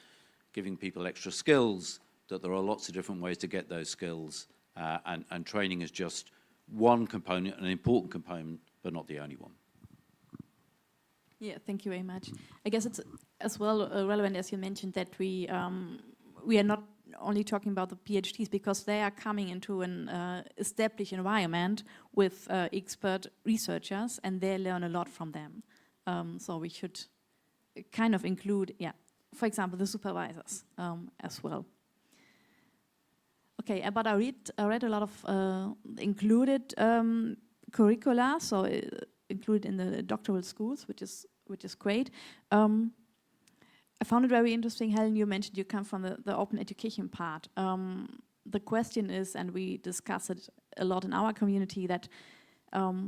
Speaker 5: giving people extra skills, that there are lots of different ways to get those skills, and training is just one component, an important component, but not the only one.
Speaker 8: Yeah, thank you very much. I guess it's as well relevant, as you mentioned, that we are not only talking about the PhDs because they are coming into an established environment with expert researchers, and they learn a lot from them. So we should kind of include, for example, the supervisors as well. Okay, but I read a lot of included curricula, so included in the doctoral schools, which is great. I found it very interesting, Helen, you mentioned you come from the open education part. The question is, and we discuss it a lot in our community, that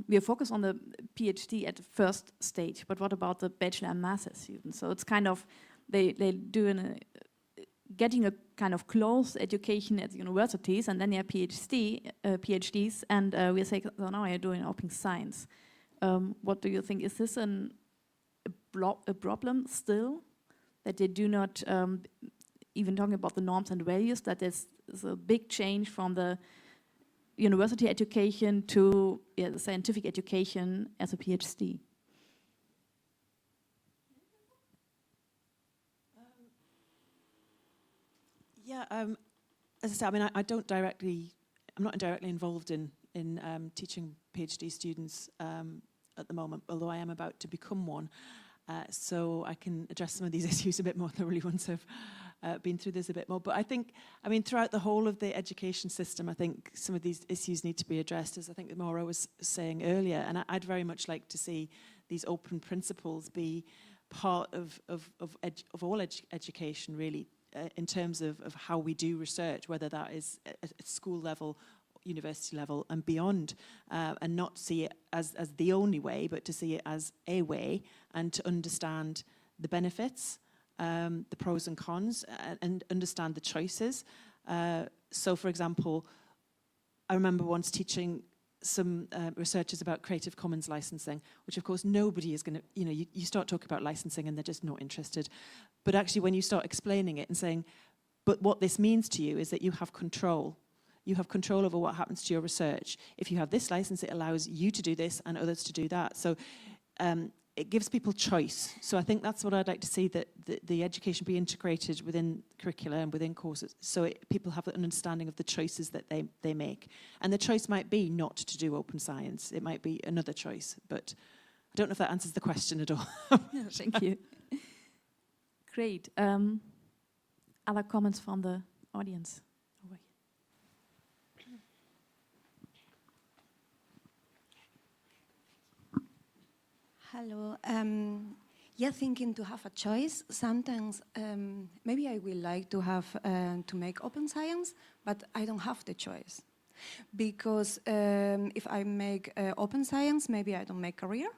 Speaker 8: we are focused on the PhD at the first stage, but what about the bachelor and master students? So it's kind of, they do getting a kind of close education at the universities, and then they have PhDs, and we say, so now you're doing open science. What do you think? Is this a problem still that they do not, even talking about the norms and values, that is a big change from the university education to the scientific education as a PhD.
Speaker 4: Yeah, as I said, I mean, I'm not directly involved in teaching PhD students at the moment, although I am about to become one. So I can address some of these issues a bit more thoroughly once I've been through this a bit more. But I mean, throughout the whole of the education system, I think some of these issues need to be addressed, as I think Maura was saying earlier. And I'd very much like to see these open principles be part of all education, really, in terms of how we do research, whether that is at school level, university level and beyond, and not see it as the only way, but to see it as a way, and to understand the benefits, the pros and cons, and understand the choices. So, for example, I remember once teaching some researchers about Creative Commons licensing, which of course nobody is going to, you start talking about licensing and they're just not interested. But actually when you start explaining it and saying, but what this means to you is that you have control. You have control over what happens to your research. If you have this license, it allows you to do this and others to do that. So it gives people choice. So I think that's what I'd like to see, that the education be integrated within curricula and within courses, so people have an understanding of the choices that they make. And the choice might be not to do open science. It might be another choice, but I don't know if that answers the question at all.
Speaker 8: Thank you. Great. Other comments from the audience? Over here.
Speaker 10: Hello. Yeah, thinking to have a choice. Sometimes maybe I will like to have to make open science, but I don't have the choice. Because if I make open science, maybe I don't make career.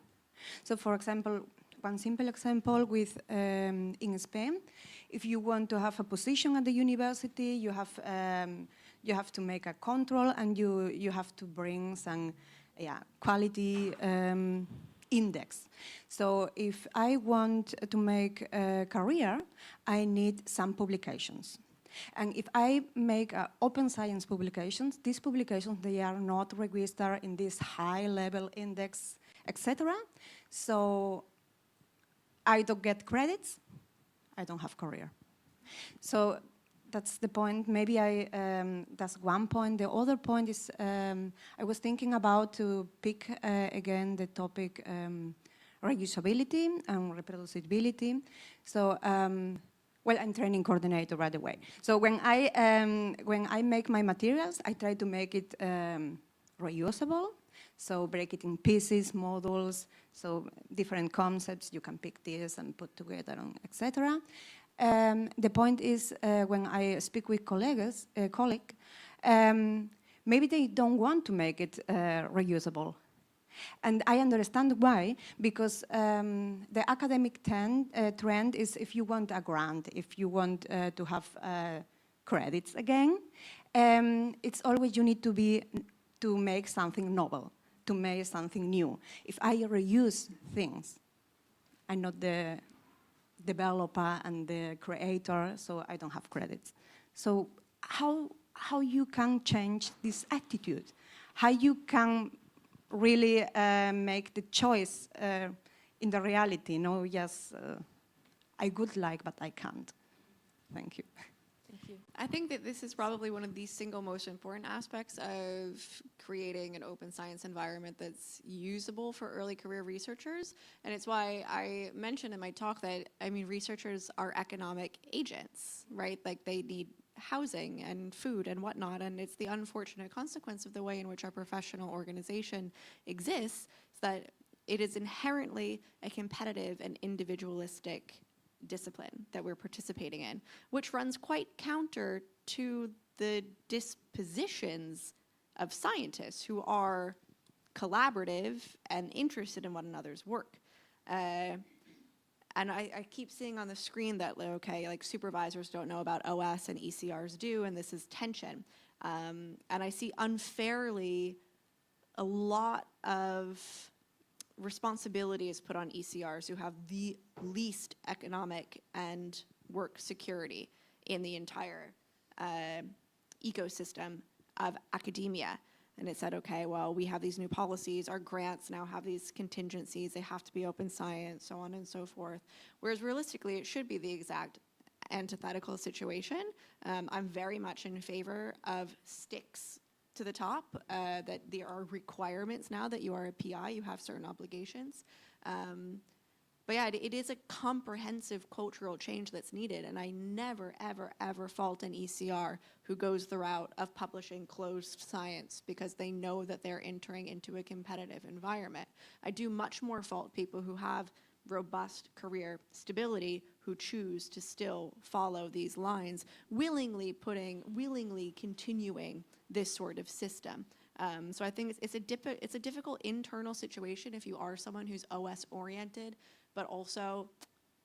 Speaker 10: So for example, one simple example with in Spain, if you want to have a position at the university, you have to make a control, and you have to bring some quality index. So if I want to make a career, I need some publications. And if I make open science publications, these publications, they are not registered in this high level index, etc. So I don't get credits, I don't have career. So that's the point. Maybe that's one point. The other point is I was thinking about to pick again the topic reusability and reproducibility. So, well, I'm training coordinator, by the way. So when I make my materials, I try to make it reusable. So break it in pieces, modules, so different concepts, you can pick this and put together, etc. The point is, when I speak with colleagues, maybe they don't want to make it reusable. And I understand why, because the academic trend is, if you want a grant, if you want to have credits again, it's always you need to make something novel, to make something new. If I reuse things, I'm not the developer and the creator, so I don't have credits. So how you can change this attitude? How you can really make the choice in the reality? No, yes, I would like, but I can't. Thank you.
Speaker 11: Thank you. I think that this is probably one of the single most important aspects of creating an open science environment that's usable for early career researchers. And it's why I mentioned in my talk that, I mean, researchers are economic agents, right? Like they need housing and food and whatnot. And it's the unfortunate consequence of the way in which our professional organization exists, is that it is inherently a competitive and individualistic discipline that we're participating in, which runs quite counter to the dispositions of scientists who are collaborative and interested in one another's work. And I keep seeing on the screen that, okay, like supervisors don't know about OS and ECRs do, and this is tension. And I see unfairly a lot of responsibility is put on ECRs who have the least economic and work security in the entire ecosystem of academia. And it said, okay, well, we have these new policies, our grants now have these contingencies, they have to be open science, so on and so forth. Whereas realistically, it should be the exact antithetical situation. I'm very much in favor of sticks to the top, that there are requirements now that you are a PI, you have certain obligations. But yeah, it is a comprehensive cultural change that's needed, and I never, ever, ever fault an ECR who goes the route of publishing closed science because they know that they're entering into a competitive environment. I do much more fault people who have robust career stability who choose to still follow these lines, willingly continuing this sort of system. So I think it's a difficult internal situation if you are someone who's OS oriented, but also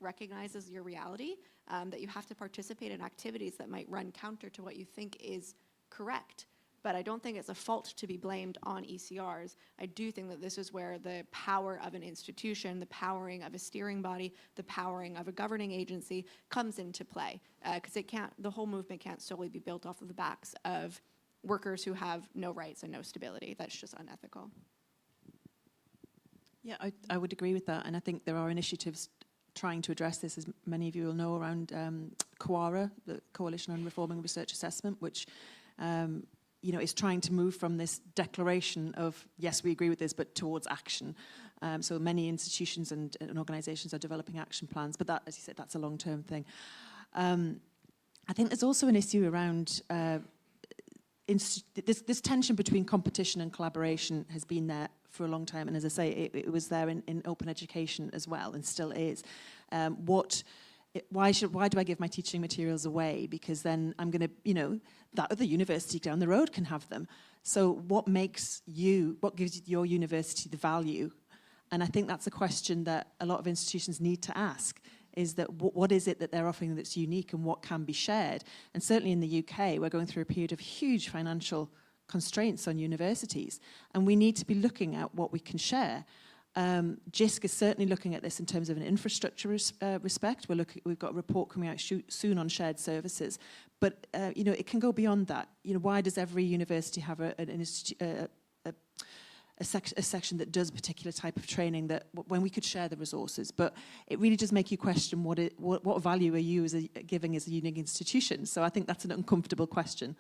Speaker 11: recognizes your reality, that you have to participate in activities that might run counter to what you think is correct. But I don't think it's a fault to be blamed on ECRs. I do think that this is where the power of an institution, the powering of a steering body, the powering of a governing agency comes into play. Because the whole movement can't solely be built off of the backs of workers who have no rights and no stability. That's just unethical.
Speaker 4: Yeah, I would agree with that. And I think there are initiatives trying to address this, as many of you will know, around COARA, the Coalition on Reforming Research Assessment, which is trying to move from this declaration of, yes, we agree with this, but towards action. So many institutions and organizations are developing action plans, but that, as you said, that's a long-term thing. I think there's also an issue around this tension between competition and collaboration has been there for a long time, and as I say, it was there in open education as well, and still is. Why do I give my teaching materials away? Because then I'm going to, that other university down the road can have them. So what gives your university the value? And I think that's a question that a lot of institutions need to ask, is that what is it that they're offering that's unique and what can be shared? And certainly in the UK, we're going through a period of huge financial constraints on universities, and we need to be looking at what we can share. JISC is certainly looking at this in terms of an infrastructure respect. We've got a report coming out soon on shared services, but it can go beyond that. Why does every university have a section that does a particular type of training that when we could share the resources? But it really does make you question what value are you giving as a unique institution. So I think that's an uncomfortable question.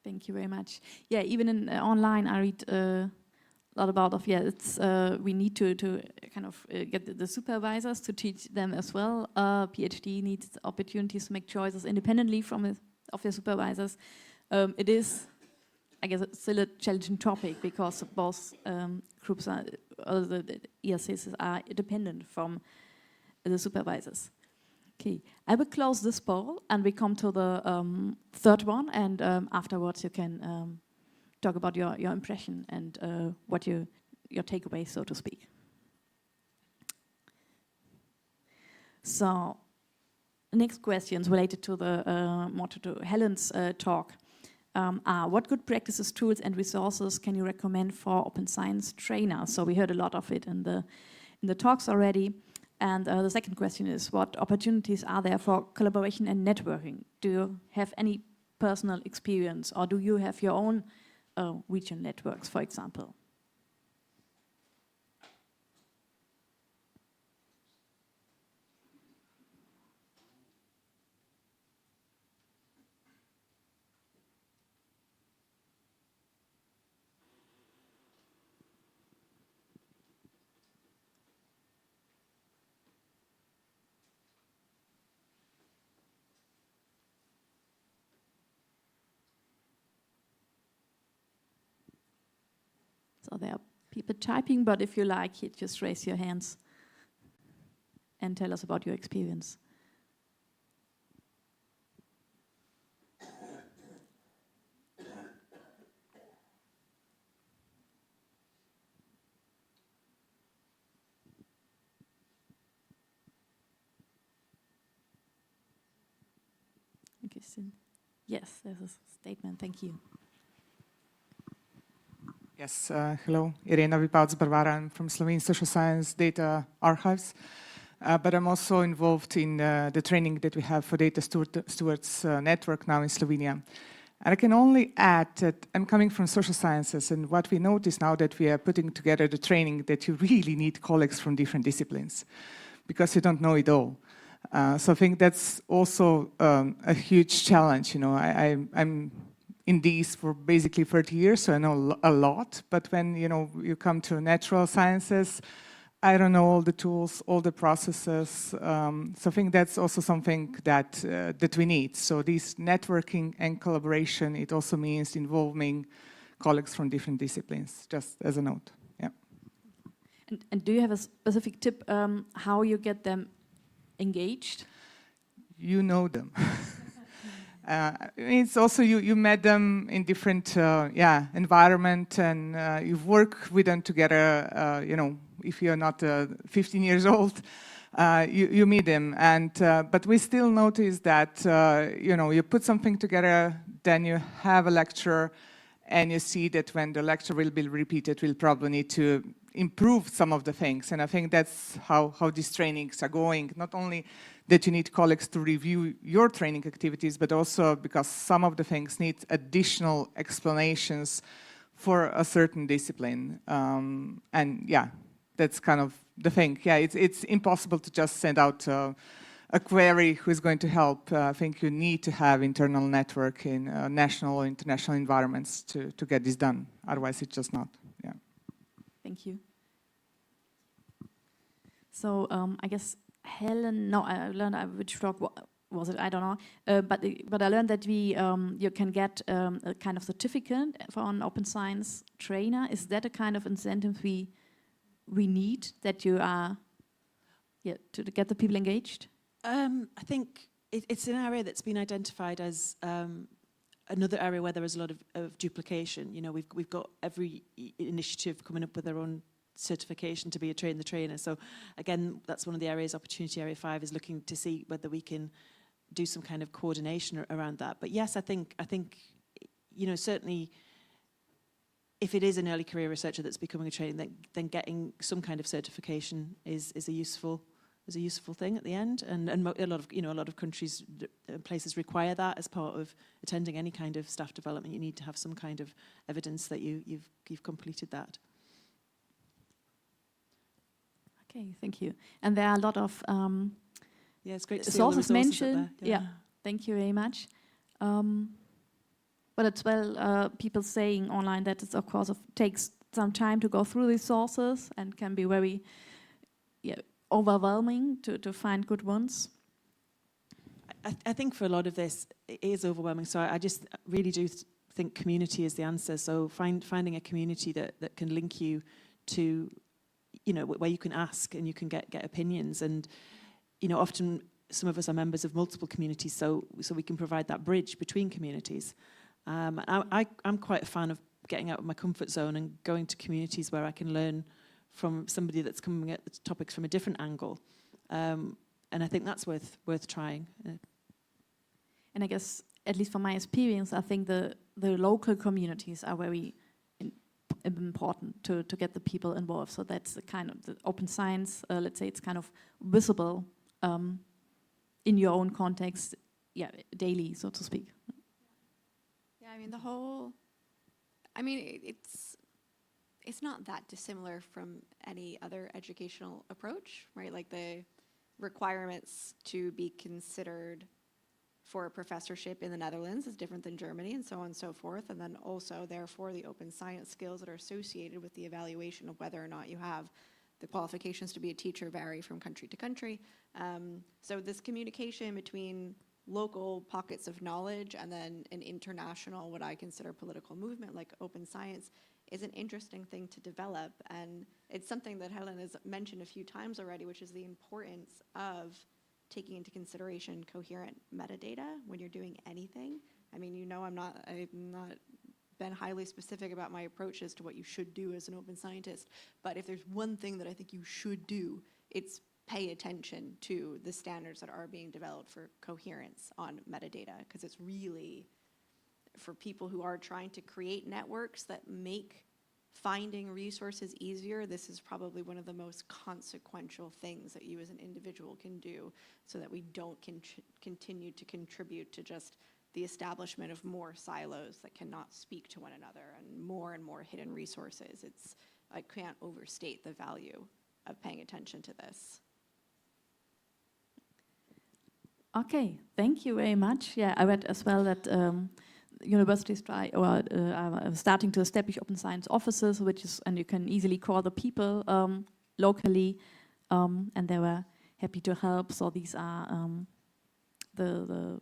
Speaker 8: Thank you very much. Yeah, even in online, I read a lot about we need to kind of get the supervisors to teach them as well. PhD needs opportunities to make choices independently of their supervisors. It is, I guess, still a challenging topic because both groups the ESCs are dependent from the supervisors. Okay, I will close this poll and we come to the third one, and afterwards you can talk about your impression and what your takeaway, so to speak. So, next questions related to the more to Helen's talk are: what good practices, tools, and resources can you recommend for open science trainers? So we heard a lot of it in the talks already. And the second question is: what opportunities are there for collaboration and networking? Do you have any personal experience, or do you have your own regional networks, for example? So there are people typing, but if you like it, just raise your hands and tell us about your experience. Okay, yes, there's a statement. Thank you.
Speaker 12: Yes, hello, Irena Vipac-Barbara. I'm from Slovene Social Science Data Archives, but I'm also involved in the training that we have for Data Stewards Network now in Slovenia. And I can only add that I'm coming from social sciences, and what we notice now that we are putting together the training that you really need colleagues from different disciplines, because you don't know it all. So I think that's also a huge challenge. You know, I'm in these for basically 30 years, so I know a lot. But when you come to natural sciences, I don't know all the tools, all the processes. So I think that's also something that we need. So this networking and collaboration, it also means involving colleagues from different disciplines. Just as a note, yeah.
Speaker 8: And do you have a specific tip how you get them engaged?
Speaker 12: You know them. It's also you met them in different environment, and you work with them together. If you're not 15 years old, you meet them, and but we still notice that you put something together, then you have a lecture, and you see that when the lecture will be repeated, we'll probably need to improve some of the things. And I think that's how these trainings are going. Not only that you need colleagues to review your training activities, but also because some of the things need additional explanations for a certain discipline. And yeah, that's kind of the thing. Yeah, it's impossible to just send out a query who is going to help. I think you need to have internal network in national or international environments to get this done. Otherwise, it's just not. Yeah.
Speaker 8: Thank you. So I guess Helen, no, I learned which talk was it? I don't know. But I learned that you can get a kind of certificate for an open science trainer. Is that a kind of incentive we need, that you are, to get the people engaged?
Speaker 4: I think it's an area that's been identified as another area where there is a lot of duplication. You know, we've got every initiative coming up with their own certification to be a trainer. So again, that's one of the areas. Opportunity Area 5 is looking to see whether we can do some kind of coordination around that. But yes, I think certainly if it is an early career researcher that's becoming a trainer, then getting some kind of certification is a useful thing at the end. And a lot of countries, places require that as part of attending any kind of staff development. You need to have some kind of evidence that you've completed that.
Speaker 8: Okay, thank you. And there are a lot of
Speaker 4: yeah, it's great to see all the resources
Speaker 8: mentioned.
Speaker 4: Yeah,
Speaker 8: thank you very much. But it's people saying online that it's of course takes some time to go through these sources and can be very overwhelming to find good ones.
Speaker 4: I think for a lot of this, it is overwhelming. So I just really do think community is the answer. So finding a community that can link you to, where you can ask and you can get opinions. And, often some of us are members of multiple communities, so we can provide that bridge between communities. I'm quite a fan of getting out of my comfort zone and going to communities where I can learn from somebody that's coming at the topics from a different angle. And I think that's worth trying.
Speaker 8: And I guess, at least from my experience, I think the local communities are very important to get the people involved. So that's the kind of the open science, let's say it's kind of visible in your own context, daily, so to speak.
Speaker 11: Yeah, it's not that dissimilar from any other educational approach, right? Like the requirements to be considered for a professorship in the Netherlands is different than Germany, and so on and so forth. And then also, therefore, the open science skills that are associated with the evaluation of whether or not you have the qualifications to be a teacher vary from country to country. So this communication between local pockets of knowledge and then an international, what I consider political movement like open science, is an interesting thing to develop. And it's something that Helen has mentioned a few times already, which is the importance of taking into consideration coherent metadata when you're doing anything. I mean, I've not been highly specific about my approaches to what you should do as an open scientist, but if there's one thing that I think you should do, it's pay attention to the standards that are being developed for coherence on metadata, because it's really for people who are trying to create networks that make finding resources easier, this is probably one of the most consequential things that you as an individual can do so that we don't continue to contribute to just the establishment of more silos that cannot speak to one another and more hidden resources. I can't overstate the value of paying attention to this.
Speaker 8: Okay, thank you very much. Yeah, I read as well that universities are starting to establish open science offices, and you can easily call the people locally, and they were happy to help. So these are the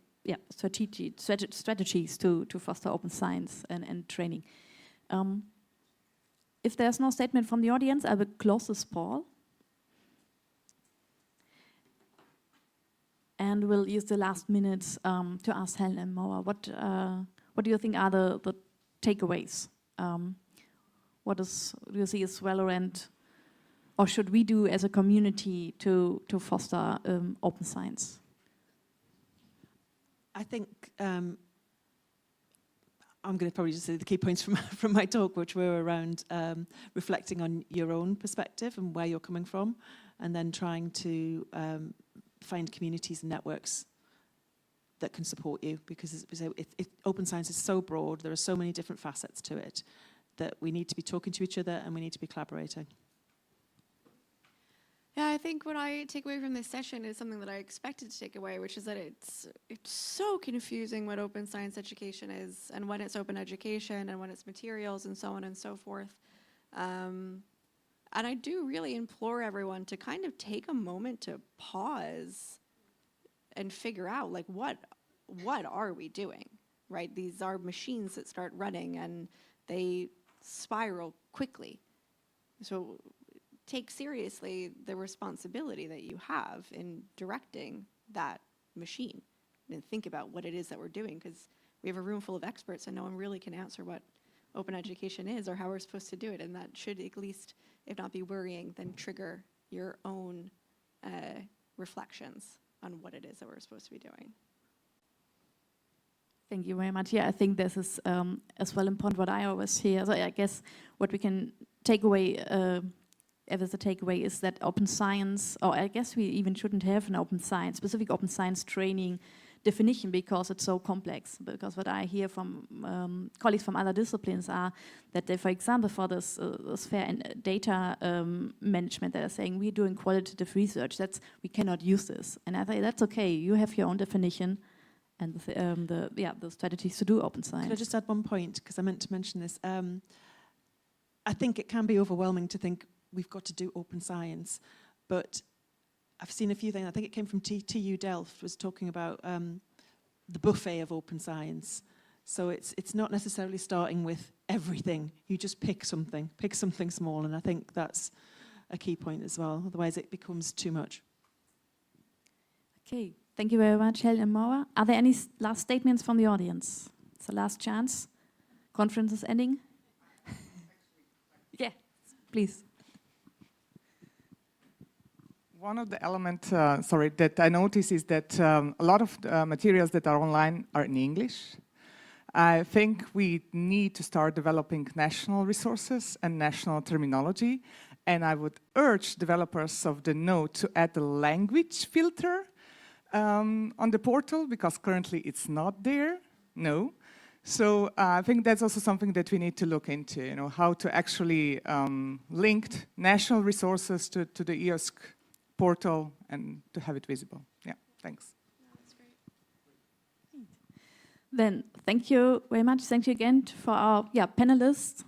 Speaker 8: strategies to foster open science and training. If there's no statement from the audience, I will close this poll. And we'll use the last minutes to ask Helen and Moa, what do you think are the takeaways? What do you see as relevant, or should we do as a community to foster open science?
Speaker 4: I think I'm going to probably just say the key points from my talk, which were around reflecting on your own perspective and where you're coming from, and then trying to find communities and networks that can support you, because open science is so broad, there are so many different facets to it, that we need to be talking to each other and we need to be collaborating.
Speaker 11: Yeah, I think what I take away from this session is something that I expected to take away, which is that it's so confusing what open science education is, and when it's open education, and when it's materials, and so on and so forth. And I do really implore everyone to kind of take a moment to pause and figure out, like, what are we doing, right? These are machines that start running and they spiral quickly. So take seriously the responsibility that you have in directing that machine, and think about what it is that we're doing, because we have a room full of experts and no one really can answer what open education is or how we're supposed to do it, and that should at least, if not be worrying, then trigger your own reflections on what it is that we're supposed to be doing.
Speaker 8: Thank you very much. Yeah, I think this is as well important what I always hear. So I guess what we can take away as a takeaway is that open science, or I guess we even shouldn't have an specific open science training definition, because it's so complex. Because what I hear from colleagues from other disciplines are that they, for example, for this fair and data management, they're saying we're doing qualitative research. We cannot use this, and I think that's okay. You have your own definition, and the strategies to do open science.
Speaker 4: Can I just add one point, because I meant to mention this? I think it can be overwhelming to think we've got to do open science, but I've seen a few things. I think it came from TU Delft, was talking about the buffet of open science. So it's not necessarily starting with everything. You just pick something small, and I think that's a key point as well. Otherwise, it becomes too much.
Speaker 8: Okay, thank you very much, Helen and Maura. Are there any last statements from the audience? It's the last chance. Conference is ending. Yeah, please.
Speaker 12: One of the elements, that I notice is that a lot of materials that are online are in English. I think we need to start developing national resources and national terminology. And I would urge developers of the node to add the language filter on the portal, because currently it's not there. No. So I think that's also something that we need to look into, how to actually link national resources to the EOSC portal and to have it visible. Yeah, thanks.
Speaker 11: That's great.
Speaker 8: Then thank you very much. Thank you again for our panelists.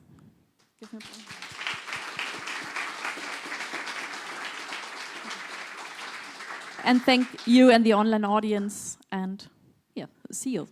Speaker 8: And thank you and the online audience, and see you.